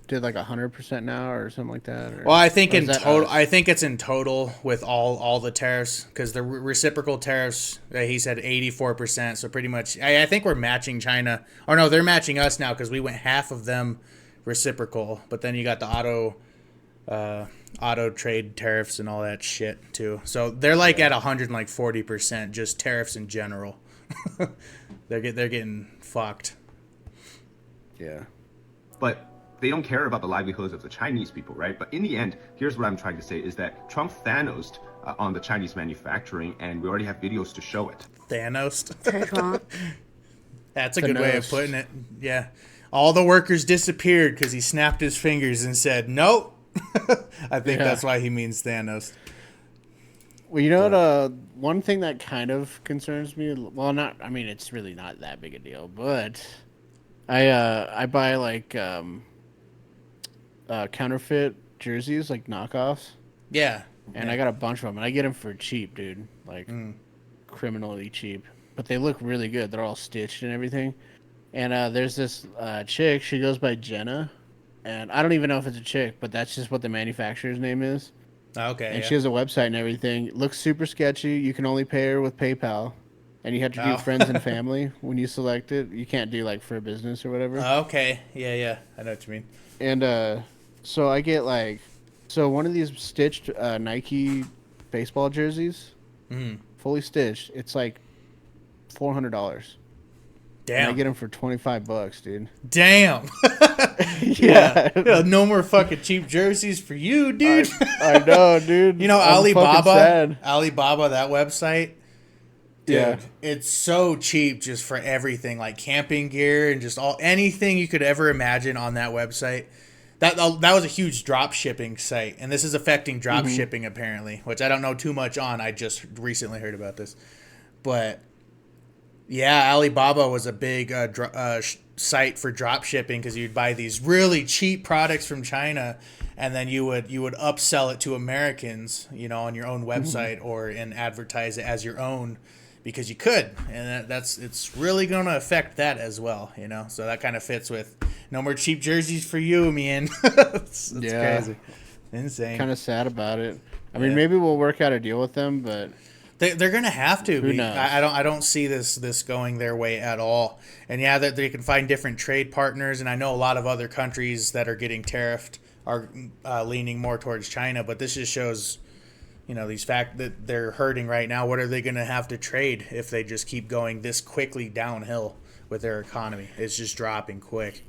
did like 100% now or something like that? Or, well, I think in total, I think it's in total with all the tariffs, because the reciprocal tariffs, he said 84%. So pretty much, I think we're matching China. Or no, they're matching us now because we went half of them reciprocal. But then you got the auto trade tariffs and all that shit too. So they're like at 140%, just tariffs in general. they're getting fucked. Yeah. But they don't care about the livelihoods of the Chinese people, right? But in the end, here's what I'm trying to say is that Trump Thanos'd on the Chinese manufacturing, and we already have videos to show it. Thanos'd? That's a good way of putting it. Yeah. All the workers disappeared because he snapped his fingers and said, nope. I think that's why he means Thanos. Well, you know what? One thing that kind of concerns me, well, it's really not that big a deal, but I buy like counterfeit jerseys, like knockoffs. Yeah. And I got a bunch of them, and I get them for cheap, dude. Like criminally cheap. But they look really good. They're all stitched and everything. And there's this chick, she goes by Jenna, and I don't even know if it's a chick, but that's just what the manufacturer's name is. Okay. And she has a website and everything. It looks super sketchy. You can only pay her with PayPal. And you have to do friends and family when you select it. You can't do like for a business or whatever. Okay. Yeah. I know what you mean. And so I get one of these stitched Nike baseball jerseys, fully stitched. It's like $400. Damn. And I get them for $25, dude. Damn. Yeah. No more fucking cheap jerseys for you, dude. I know, dude. You know, Alibaba, that website. Dude, it's so cheap just for everything, like camping gear and just anything you could ever imagine on that website. That was a huge drop shipping site, and this is affecting drop shipping apparently, which I don't know too much on. I just recently heard about this, but Yeah, Alibaba was a big site for drop shipping because you'd buy these really cheap products from China, and then you would upsell it to Americans, on your own website and advertise it as your own because you could, and it's really going to affect that as well, So that kind of fits with no more cheap jerseys for you, man. It's crazy, insane. Kind of sad about it. I mean, maybe we'll work out a deal with them, but. They're gonna have to. Who knows? I don't see this going their way at all. And yeah, that they can find different trade partners. And I know a lot of other countries that are getting tariffed are leaning more towards China. But this just shows, these fact that they're hurting right now. What are they gonna have to trade if they just keep going this quickly downhill with their economy? It's just dropping quick.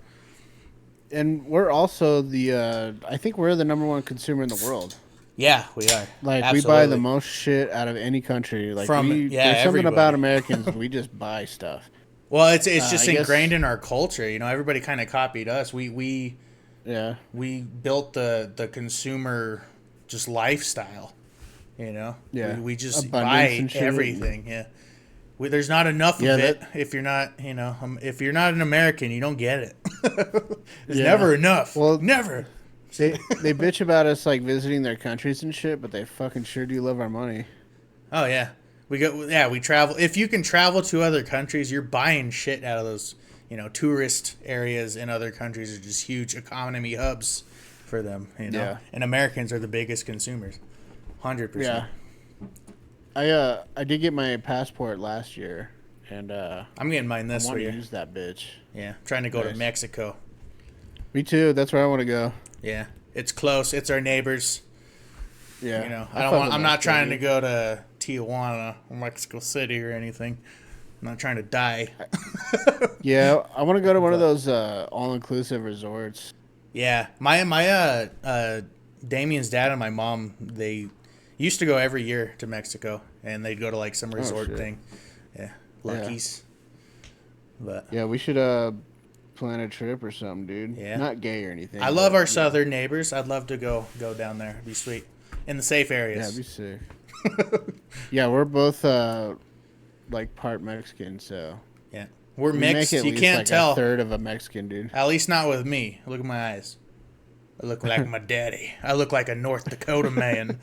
And we're also I think we're the number one consumer in the world. Yeah, we are. Like, Absolutely. we buy the most shit out of any country. Like, there's something everybody. about Americans, we just buy stuff. Well, it's just ingrained in our culture. Everybody kind of copied us. We built the consumer just lifestyle. Yeah. We just Abundance buy everything. Yeah. There's not enough of it. If you're not, if you're not an American, you don't get it. There's never enough. Well, never. They bitch about us like visiting their countries and shit, but they fucking sure do love our money. Oh yeah, we travel. If you can travel to other countries, you're buying shit out of those. Tourist areas in other countries are just huge economy hubs for them. Yeah. And Americans are the biggest consumers. 100%. Yeah. I did get my passport last year, and I'm getting mine this year. I want to use that bitch. Yeah, trying to go to Mexico. Me too. That's where I want to go. Yeah, it's close. It's our neighbors. Yeah, I'm not trying to go to Tijuana or Mexico City or anything. I'm not trying to die. Yeah, I want to go to one of those all-inclusive resorts. Yeah, my Damien's dad and my mom, they used to go every year to Mexico, and they'd go to like some resort thing. Yeah, Lucky's. Yeah. But yeah, we should plan a trip or something, dude. Yeah. Not gay or anything. I love our southern neighbors. I'd love to go down there. It'd be sweet. In the safe areas. Yeah, it'd be sick. Yeah, we're both like part Mexican, so. Yeah. We're mixed. You can't like tell. A third of a Mexican, dude. At least not with me. Look at my eyes. I look like my daddy. I look like a North Dakota man.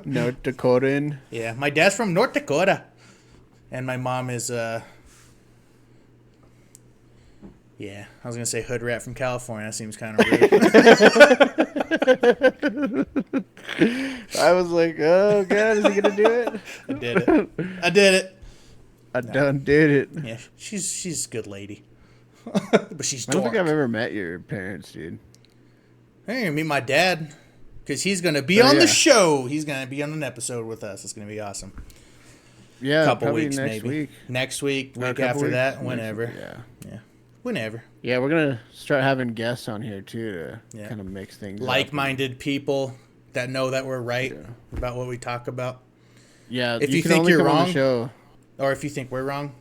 North Dakotan? Yeah, my dad's from North Dakota. And my mom is yeah, I was going to say hood rat from California. That seems kind of rude. I was like, oh, God, is he going to do it? I did it. I done did it. Yeah, she's a good lady. But she's I don't think I've ever met your parents, dude. I'm going to meet my dad because he's going to be on the show. He's going to be on an episode with us. It's going to be awesome. Yeah, couple weeks next maybe. Week. Next week after that, whenever. Yeah. Whenever. Yeah, we're going to start having guests on here, too, to kind of mix things like-minded people that know that we're right about what we talk about. Yeah, if you think you're wrong, or if you think we're wrong,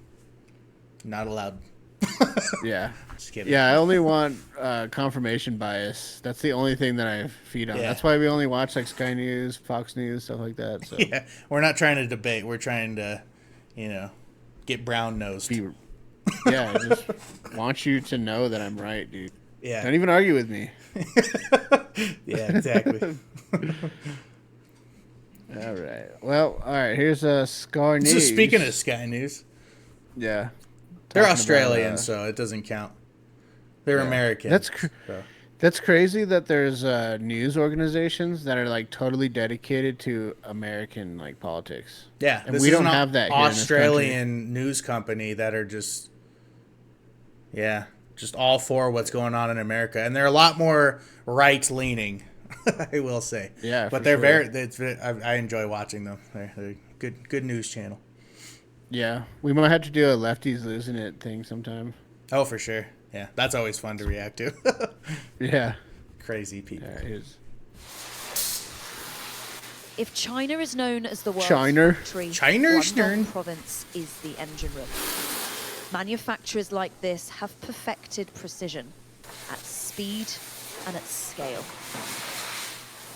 not allowed. Yeah. Just kidding. Yeah, I only want confirmation bias. That's the only thing that I feed on. Yeah. That's why we only watch like Sky News, Fox News, stuff like that. So. Yeah, we're not trying to debate. We're trying to, get brown-nosed. Yeah, I just want you to know that I'm right, dude. Yeah. Don't even argue with me. Yeah, exactly. All right. Well, all right. Here's Sky News. So speaking of Sky News. Yeah. They're Australian, so it doesn't count. They're American. That's crazy that there's news organizations that are like totally dedicated to American like politics. Yeah, and we don't have that here Australian news company that are just all for what's going on in America, and they're a lot more right leaning. I will say. Yeah, but they're I enjoy watching them. They're good news channel. Yeah, we might have to do a lefties losing it thing sometime. Oh, for sure. Yeah, that's always fun to react to. Yeah. Crazy people. Yeah, if China is known as the world's factory, Guangdong province is the engine room. Manufacturers like this have perfected precision at speed and at scale.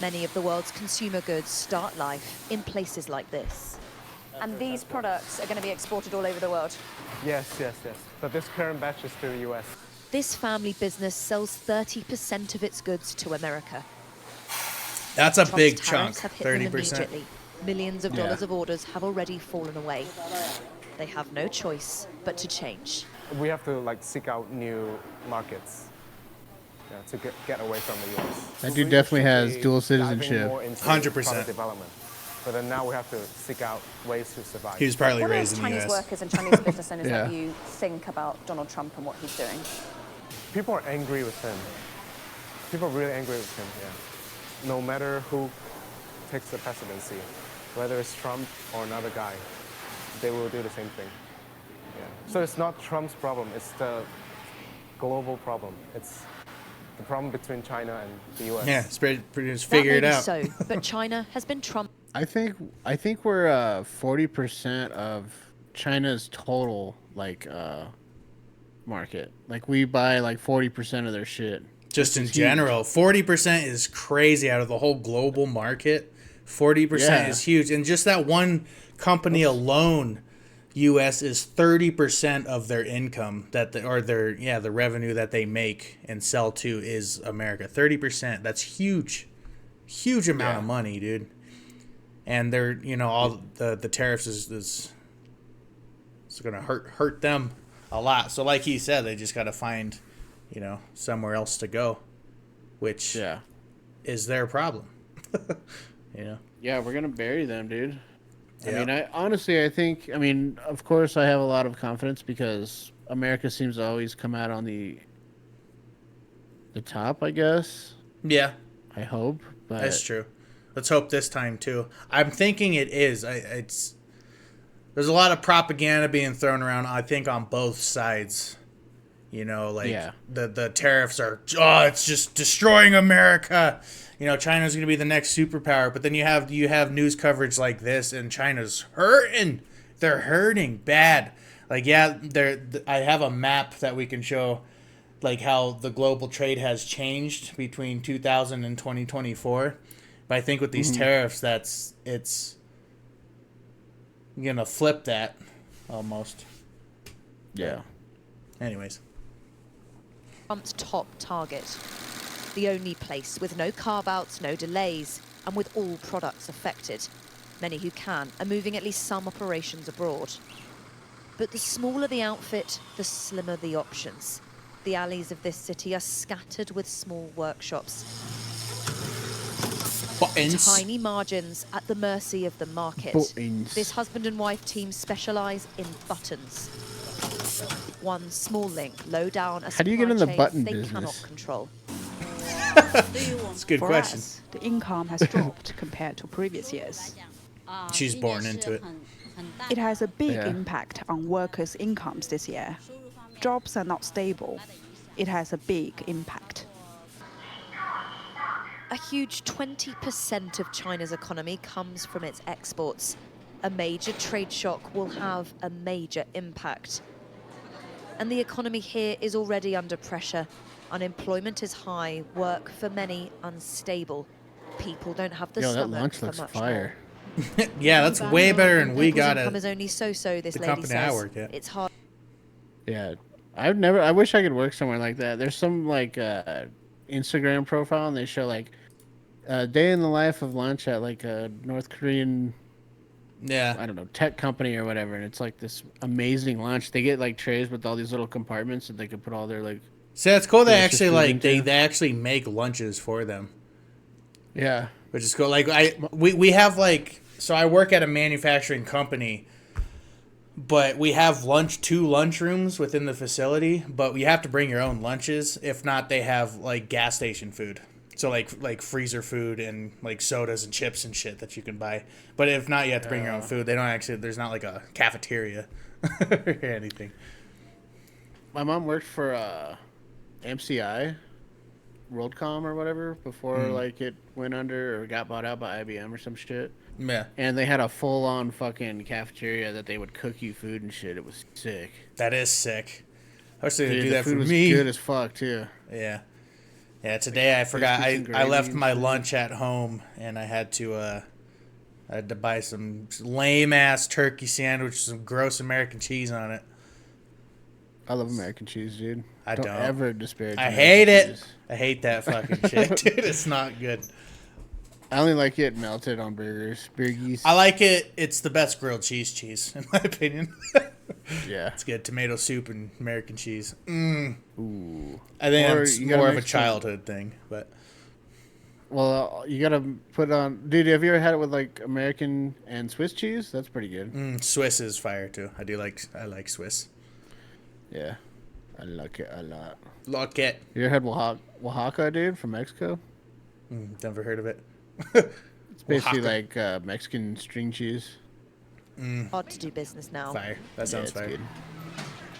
Many of the world's consumer goods start life in places like this. And these products are going to be exported all over the world? Yes. But this current batch is to the US. This family business sells 30% of its goods to America. That's a Trump's big tariffs chunk, have hit them 30%. immediately. Millions of dollars of orders have already fallen away. They have no choice but to change. We have to like seek out new markets to get away from the US. That dude definitely has dual citizenship. 100%. Development. But then now we have to seek out ways to survive. He was partly What raised are in the Chinese US. workers and Chinese business owners that you think about Donald Trump and what he's doing? People are angry with him. People are really angry with him, yeah. No matter who takes the presidency, whether it's Trump or another guy, they will do the same thing. Yeah. So it's not Trump's problem, it's the global problem. It's the problem between China and the US. Yeah, just figure it out. So, but China has been Trump. I think we're 40% of China's total market. Like we buy like 40% of their shit. Just in general, 40% is crazy out of the whole global market. 40% is huge, and just that one company alone, U.S. is 30% of their income the revenue that they make and sell to is America. 30%. That's huge amount of money, dude. And they're all the tariffs is gonna hurt them a lot. So like he said, they just gotta find somewhere else to go, which is their problem. Yeah, we're gonna bury them, dude. I mean, I think, of course, I have a lot of confidence because America seems to always come out on the top, I guess. Yeah, I hope. But that's true. Let's hope this time too. I'm thinking it is. There's a lot of propaganda being thrown around, I think, on both sides. The tariffs are, it's just destroying America. China's going to be the next superpower. But then you have news coverage like this, and China's hurting. They're hurting bad. I have a map that we can show, how the global trade has changed between 2000 and 2024. But I think with these tariffs, it's going to flip that almost. Yeah. Anyways. Trump's top target. The only place with no carve-outs, no delays, and with all products affected. Many who can are moving at least some operations abroad. But the smaller the outfit, the slimmer the options. The alleys of this city are scattered with small workshops. Buttons. Tiny margins at the mercy of the market. Buttons. This husband and wife team specialise in buttons. One small link low down a How do you get in the chain button they business? cannot control. That's a good question. Us, the income has dropped compared to previous years. She's born into it. It has a big impact on workers' incomes this year. Jobs are not stable. It has a big impact. A huge 20% of China's economy comes from its exports. A major trade shock will have a major impact. And the economy here is already under pressure. Unemployment is high, work for many unstable. People don't have the that stomach lunch for looks much fire. Yeah, that's way better than we got income it. is only so-so, this The lady company I says. work at. It's hard. Yeah, I wish I could work somewhere like that. There's some Instagram profile, and they show day in the life of lunch at a North Korean, I don't know, tech company or whatever, and it's this amazing lunch. They get trays with all these little compartments that they could put all their So it's cool. They delicious actually food into. they actually make lunches for them. Yeah, which is cool. We have so I work at a manufacturing company, but we have two lunchrooms within the facility. But you have to bring your own lunches. If not, they have gas station food. So like freezer food and sodas and chips and shit that you can buy. But if not, you have to bring your own food. They don't actually. There's not a cafeteria or anything. My mom worked for MCI, WorldCom or whatever before it went under or got bought out by IBM or some shit. Yeah. And they had a full-on fucking cafeteria that they would cook you food and shit. It was sick. That is sick. I wish they would Dude, do the that food for was me. good as fuck too. Yeah. Yeah, today I forgot. Biscuits and I left gravy my and shit. lunch at home, and I had to I had to buy some lame ass turkey sandwich with some gross American cheese on it. I love American cheese, dude. I don't ever disparage. I American hate it. cheese. I hate that fucking shit, dude. It's not good. I only like it melted on burgers. Burgies. I like it. It's the best grilled cheese, in my opinion. Yeah. It's good. Tomato soup and American cheese. Ooh. I think Or it's you gotta more of a mix some- childhood thing, but Well, you gotta put on. Dude, have you ever had it with like American and Swiss cheese? That's pretty good. Swiss is fire too. I like Swiss. Yeah, I like it a lot. Like it. You ever had Oaxaca, dude, from Mexico? Never heard of it. It's basically Oaxaca. like Mexican string cheese. Hard to do business now. Fire. That sounds it's fire. good.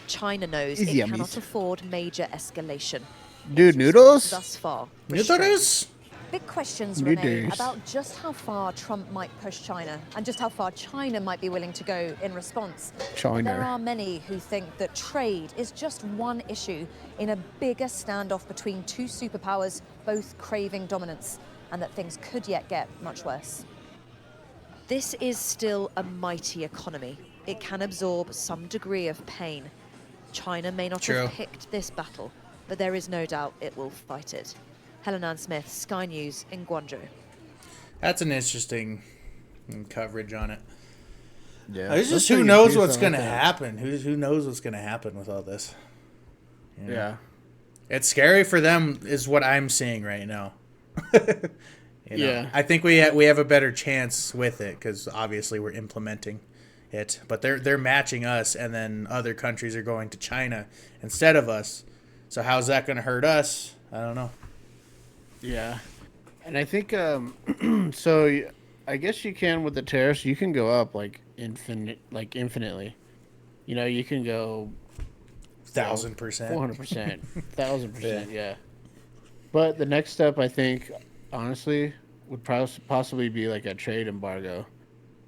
China knows Easy it cannot yummies. afford major escalation. Dude, noodles? Thus far. Noodles? Big questions New remain days. about just how far Trump might push China and just how far China might be willing to go in response. China. There are many who think that trade is just one issue in a bigger standoff between two superpowers, both craving dominance, and that things could yet get much worse. This is still a mighty economy. It can absorb some degree of pain. China may not True. have picked this battle, but there is no doubt it will fight it. Helen Ann Smith, Sky News in Guangzhou. That's an interesting coverage on it. Yeah. It's just That's who pretty knows good what's piece, I going to like that. happen. Who knows what's going to happen with all this? You know? Yeah. It's scary for them is what I'm seeing right now. You know, Yeah. I think we have a better chance with it because obviously we're implementing it, but they're matching us, and then other countries are going to China instead of us. So how's that going to hurt us? I don't know. Yeah, and I think so. I guess you can with the tariffs. You can go up infinitely. You know, you can go 1,000%, 400%, 1,000%. Yeah. But the next step, I think, honestly, would possibly be like a trade embargo,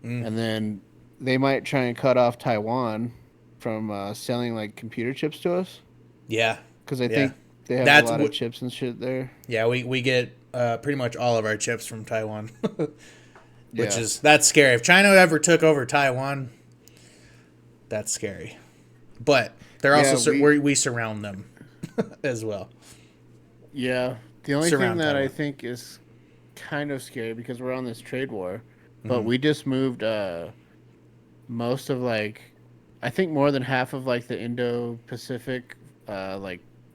and then they might try and cut off Taiwan from selling like computer chips to us. Yeah, because I think they have a lot of chips and shit there. Yeah, we get pretty much all of our chips from Taiwan, which Yeah. that's scary. If China ever took over Taiwan, that's scary. But they're also we surround them as well. Yeah, the only Surround thing that I Taiwan. think is kind of scary because we're on this trade war, but we just moved most of I think more than half of the Indo-Pacific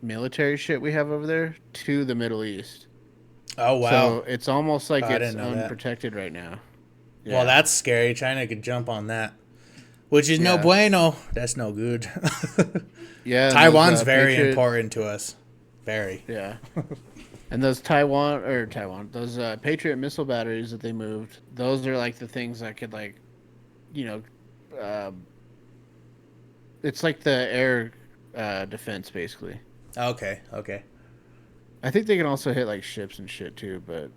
military shit we have over there to the Middle East. Oh wow! So it's almost like I it's didn't know that. unprotected right now. Well, that's scary. China could jump on that, which is no Yeah. bueno. That's no good. Yeah, and Taiwan's those, very Patriot- important to us. Very. Yeah. And those those Patriot missile batteries that they moved, those are the things that could it's like the air defense basically. Okay. I think they can also hit ships and shit too, but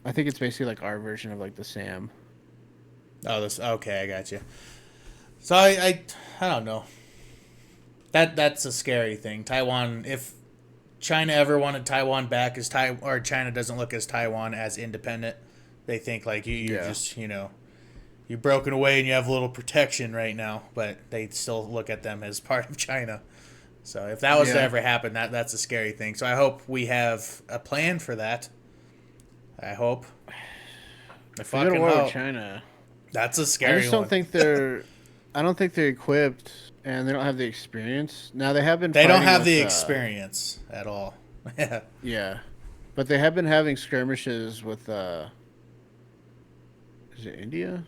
I think it's basically our version of the SAM. Oh, okay. I got you. So I don't know. That's a scary thing. Taiwan, if China ever wanted Taiwan back as or China doesn't look as Taiwan as independent, they think you just you're broken away and you have a little protection right now, but they still look at them as part of China. So if that was to ever happen, that's a scary thing. So I hope we have a plan for that. I hope. If we go to war with China, that's a scary one. I just don't think they're. I don't think they're equipped, and they don't have the experience. Now they have been. They don't fighting have with, the experience at all. Yeah. Yeah, but they have been having skirmishes with. Is it India?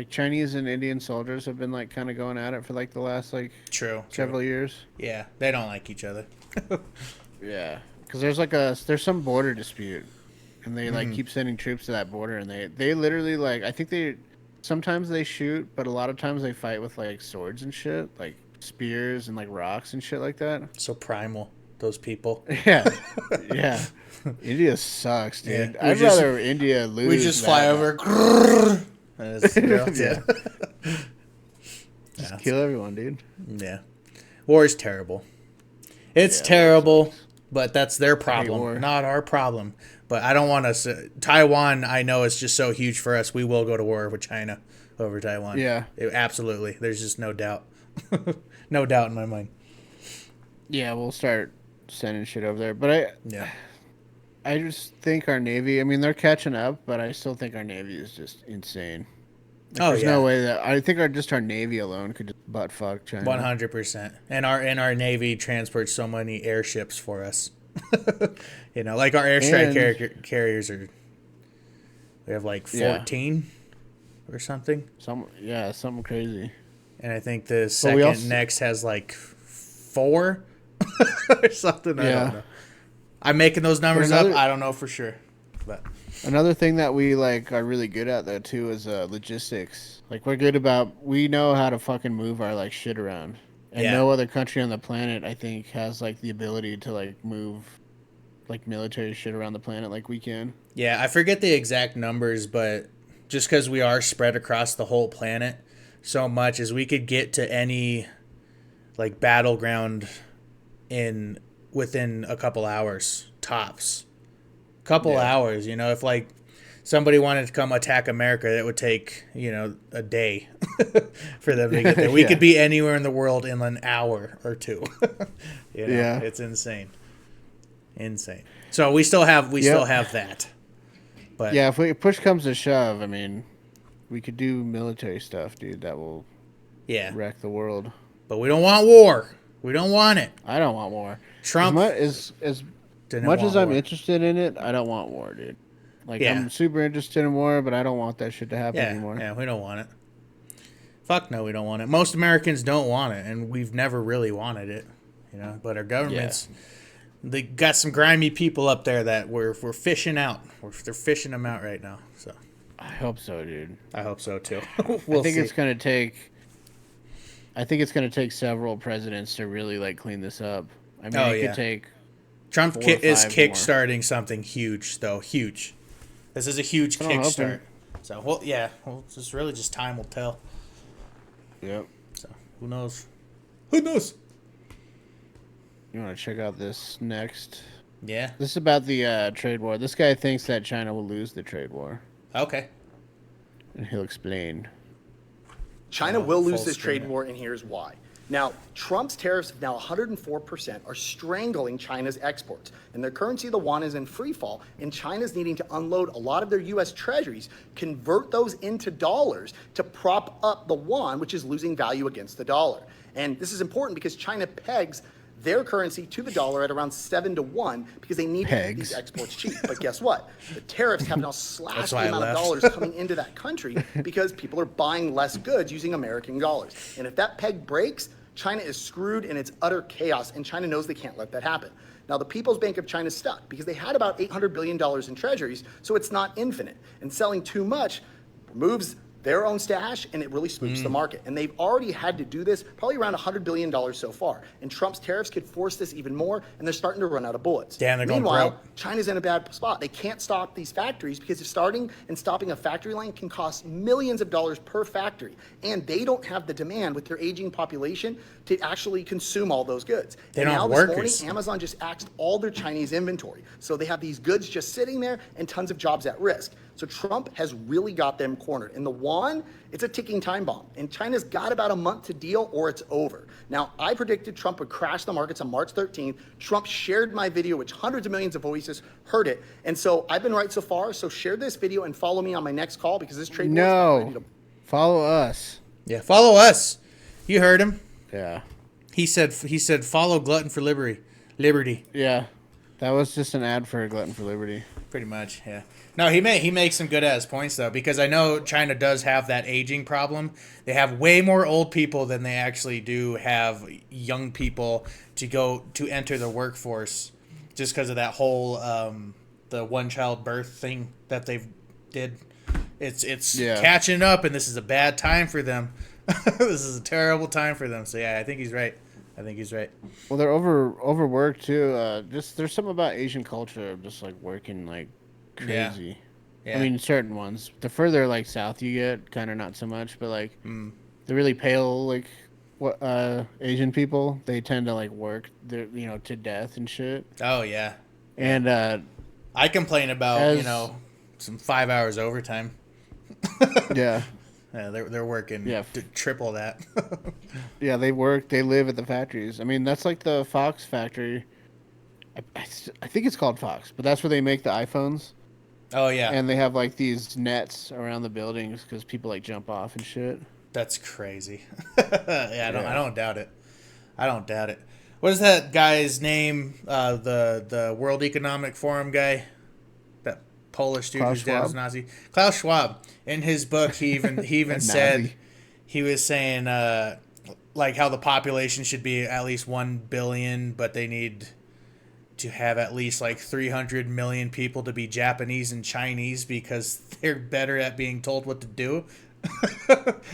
Chinese and Indian soldiers have been kind of going at it for the last several years. Yeah, they don't like each other. Yeah, because there's some border dispute, and they keep sending troops to that border, and they literally I think sometimes they shoot, but a lot of times they fight with swords and shit, spears and rocks and shit like that. So primal, those people. Yeah, yeah. India sucks, dude. Yeah, I'd rather India lose. We just fly over. Yeah. Just kill everyone, dude. Yeah. War is terrible. It's terrible, but that's their problem, not our problem. But I don't want us. Taiwan, I know, is just so huge for us. We will go to war with China over Taiwan. Yeah. Absolutely. There's just no doubt. No doubt in my mind. Yeah, we'll start sending shit over there. But I just think our Navy, I mean, they're catching up, but I still think our Navy is just insane. There's no way that, I think our Navy alone could just butt fuck China. 100%. And our Navy transports so many airships for us. Like our airstrike carriers are. We have like 14 or something. Something crazy. And I think the second next has like 4 or something. I don't know. I'm making those numbers up. I don't know for sure. But another thing that we are really good at though too is logistics. Like we know how to fucking move our shit around. And no other country on the planet I think has the ability to move military shit around the planet like we can. Yeah, I forget the exact numbers, but just because we are spread across the whole planet so much as we could get to any battleground within a couple hours tops. Hours, if somebody wanted to come attack America, that would take a day for them to get there. We could be anywhere in the world in an hour or two. It's insane. So we still have that. But yeah, if push comes to shove, I mean, we could do military stuff, dude. That will wreck the world. But we don't want war. We don't want it. I don't want war. Trump as much as I'm interested in it, I don't want war, dude. I'm super interested in war, but I don't want that shit to happen anymore. Yeah, we don't want it. Fuck no, we don't want it. Most Americans don't want it, and we've never really wanted it. But our governments, they got some grimy people up there that we're fishing out. They're fishing them out right now. So I hope so, dude. I hope so too. I think it's gonna take several presidents to really clean this up. I mean, it could take. Trump is kickstarting something huge, though. Huge. This is a huge kickstart. So, it's really just time will tell. Yep. So, who knows? Who knows? You want to check out this next? Yeah. This is about the trade war. This guy thinks that China will lose the trade war. Okay. And he'll explain. China will lose this trade war, and here's why. Now, Trump's tariffs of now 104% are strangling China's exports, and their currency, the yuan, is in free fall, and China's needing to unload a lot of their U.S. treasuries, convert those into dollars to prop up the yuan, which is losing value against the dollar. And this is important because China pegs their currency to the dollar at around 7-1 because they need to keep these exports cheap. But guess what? The tariffs have now slashed the amount of dollars coming into that country because people are buying less goods using American dollars. And if that peg breaks, China is screwed and it's utter chaos, and China knows they can't let that happen. Now, the People's Bank of China is stuck because they had about $800 billion in treasuries, so it's not infinite. And selling too much removes their own stash, and it really spooks the market. And they've already had to do this probably around $100 billion so far. And Trump's tariffs could force this even more, and they're starting to run out of bullets. Damn, they're going Meanwhile, broke. China's in a bad spot. They can't stop these factories because starting and stopping a factory line can cost millions of dollars per factory. And they don't have the demand with their aging population to actually consume all those goods. They and don't now have this workers. morning, Amazon just axed all their Chinese inventory. So they have these goods just sitting there and tons of jobs at risk. So Trump has really got them cornered. And the yuan, it's a ticking time bomb. And China's got about a month to deal or it's over. Now, I predicted Trump would crash the markets on March 13th. Trump shared my video, which hundreds of millions of voices heard it. And so I've been right so far. So share this video and follow me on my next call because this trade war is ready to... Follow us. Yeah, follow us. You heard him. Yeah. He said follow Glutton for Liberty. Yeah. That was just an ad for Glutton for Liberty. Pretty much, yeah. No, he makes some good ass points though, because I know China does have that aging problem. They have way more old people than they actually do have young people to enter the workforce, just because of that whole the one child birth thing that they've did. It's catching up, and this is a bad time for them. This is a terrible time for them. So yeah, I think he's right. Well, they're overworked too. Just there's something about Asian culture, just working crazy. Yeah. I mean, certain ones. The further south you get, kind of not so much, but the really pale what Asian people, they tend to like work their to death and shit. Oh yeah. And I complain about some 5 hours overtime. Yeah. Yeah, they're working triple that. Yeah, they live at the factories. I mean, that's like the Fox factory. I think it's called Fox, but that's where they make the iPhones. Oh yeah. And they have like these nets around the buildings because people like jump off and shit. That's crazy. I don't doubt it. I don't doubt it. What is that guy's name? The World Economic Forum guy, that Polish dude whose dad was Nazi. Klaus Schwab. In his book, he even said, he was saying like how the population should be at least 1 billion, but they need to have at least like 300 million people to be Japanese and Chinese because they're better at being told what to do.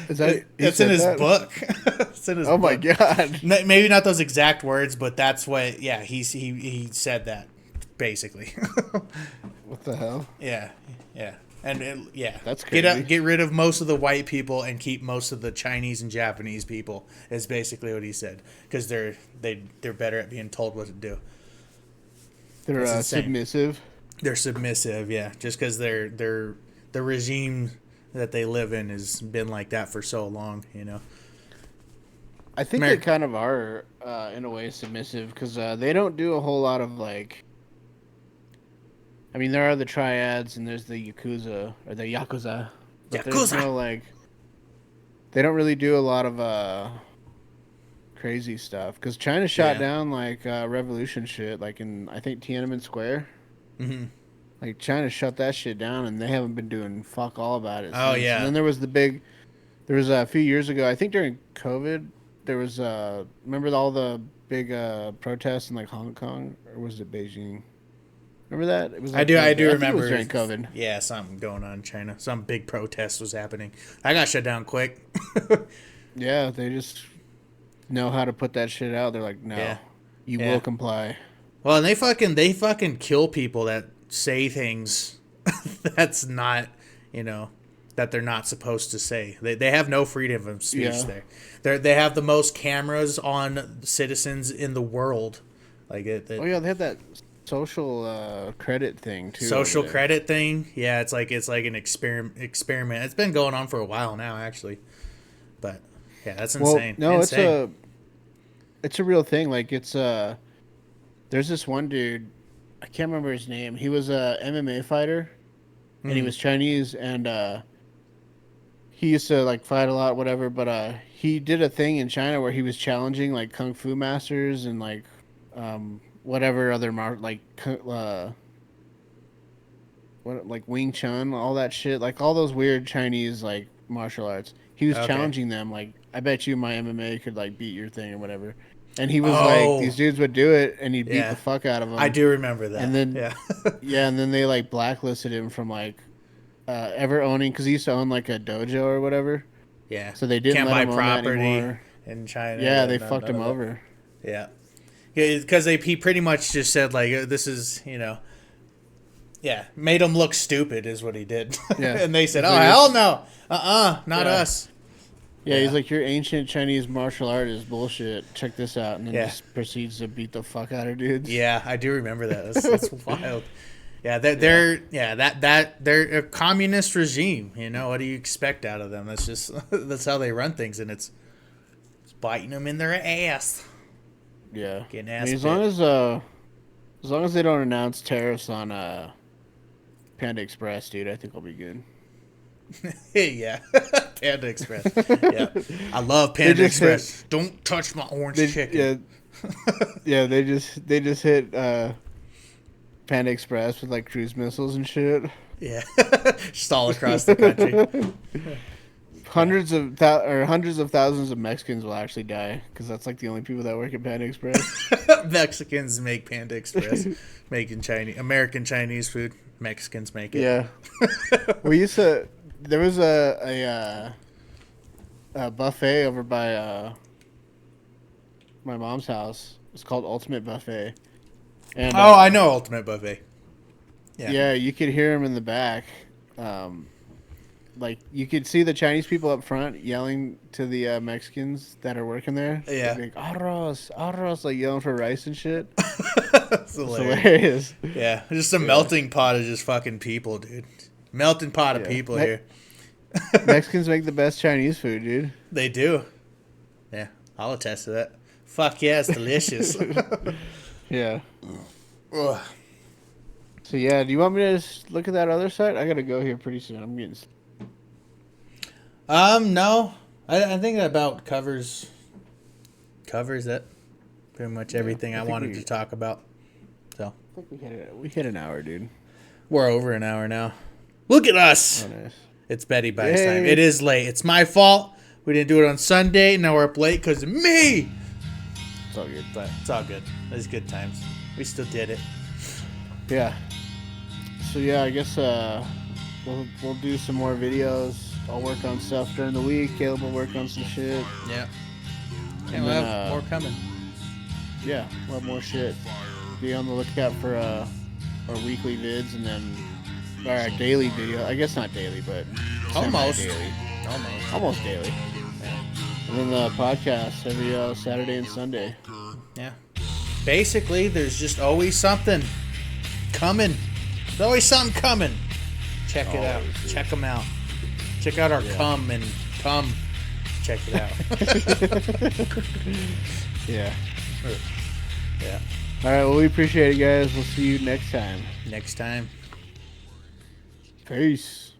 It's in his book. It's in his book. My god! Maybe not those exact words, but that's what. Yeah, he said that basically. What the hell? Yeah, and that's crazy. Get rid of most of the white people and keep most of the Chinese and Japanese people is basically what he said because they're better at being told what to do. They're submissive. They're submissive, yeah. Just because the regime that they live in has been like that for so long, I think they kind of are, in a way, submissive because they don't do a whole lot of like. I mean, there are the triads and there's the Yakuza or the Yakuza. But there's no like. They don't really do a lot of crazy stuff because China shot down like revolution shit, like in I think Tiananmen Square. Mm-hmm. Like, China shut that shit down, and they haven't been doing fuck all about it. Oh, yeah. And then there was a few years ago, I think during COVID, there was, remember all the big protests in, like, Hong Kong? Or was it Beijing? Remember that? It was like I do remember. It was during COVID. Yeah, something going on in China. Some big protest was happening. I got shut down quick. Yeah, they just know how to put that shit out. They're like, no, you will comply. Well, and they fucking kill people that say things that's not, that they're not supposed to say. They have no freedom of speech there. They have the most cameras on citizens in the world. Like they have that social credit thing too. Social credit thing, yeah. It's like an experiment. It's been going on for a while now, actually. But yeah, that's insane. Well, no, insane. it's a real thing. Like there's this one dude. I can't remember his name. He was a MMA fighter, and he was Chinese, and he used to like fight a lot, whatever. But he did a thing in China where he was challenging like kung fu masters and like whatever other like Wing Chun, all that shit, like all those weird Chinese like martial arts. He was challenging them. Like, I bet you my MMA could like beat your thing or whatever. And he was like, these dudes would do it, and he'd beat the fuck out of them. I do remember that. And then, and then they like blacklisted him from like ever owning, because he used to own like a dojo or whatever. Yeah. So they didn't Can't let buy him property own that anymore. in China. Yeah, they fucked him over. Yeah. Because he pretty much just said like, this is, made him look stupid is what he did. Yeah. And they said, hell no, not us. Yeah, he's like, your ancient Chinese martial art is bullshit. Check this out, and then just proceeds to beat the fuck out of dudes. Yeah, I do remember that. That's wild. Yeah, they're a communist regime. What do you expect out of them? That's just that's how they run things, and it's biting them in their ass. Yeah, getting ass. as long as they don't announce tariffs on Panda Express, dude, I think I'll be good. Yeah, Panda Express. Yeah, I love Panda Express. Don't touch my orange chicken. Yeah, they just hit Panda Express with like cruise missiles and shit. Yeah, just all across the country. Hundreds of thousands of Mexicans will actually die because that's like the only people that work at Panda Express. Mexicans make Panda Express, making American Chinese food. Mexicans make it. Yeah, we used to. There was a buffet over by my mom's house. It's called Ultimate Buffet. And I know Ultimate Buffet. Yeah, you could hear them in the back. like you could see the Chinese people up front yelling to the Mexicans that are working there. Yeah. Like, arroz, like yelling for rice and shit. It's hilarious. Yeah, just a melting pot of just fucking people, dude. Melting pot of people here. Mexicans make the best Chinese food, dude. They do. Yeah, I'll attest to that. Fuck yeah, it's delicious. Yeah. Ugh. So yeah, do you want me to just look at that other site? I gotta go here pretty soon. I'm getting. No, I think that about covers it. Pretty much everything I wanted to talk about. So I think we hit an hour, dude. We're over an hour now. Look at us. Oh, nice. It's Betty Buy's time. It is late. It's my fault. We didn't do it on Sunday. Now we're up late because of me. It's all good. But it's all good. It was good times. We still did it. Yeah. So yeah, I guess we'll do some more videos. I'll work on stuff during the week. Caleb will work on some shit. Yeah. And we'll then, have more coming. Yeah, we'll have more shit. Be on the lookout for our weekly vids and then our daily video. I guess not daily, but almost daily. Almost daily. Yeah. And then the podcast every Saturday and Sunday. Yeah. Basically, there's just always something coming. There's always something coming. Check it out. Dude. Check them out. Check out our come. Check it out. Yeah. Yeah. All right. Well, we appreciate it, guys. We'll see you next time. Next time. Peace.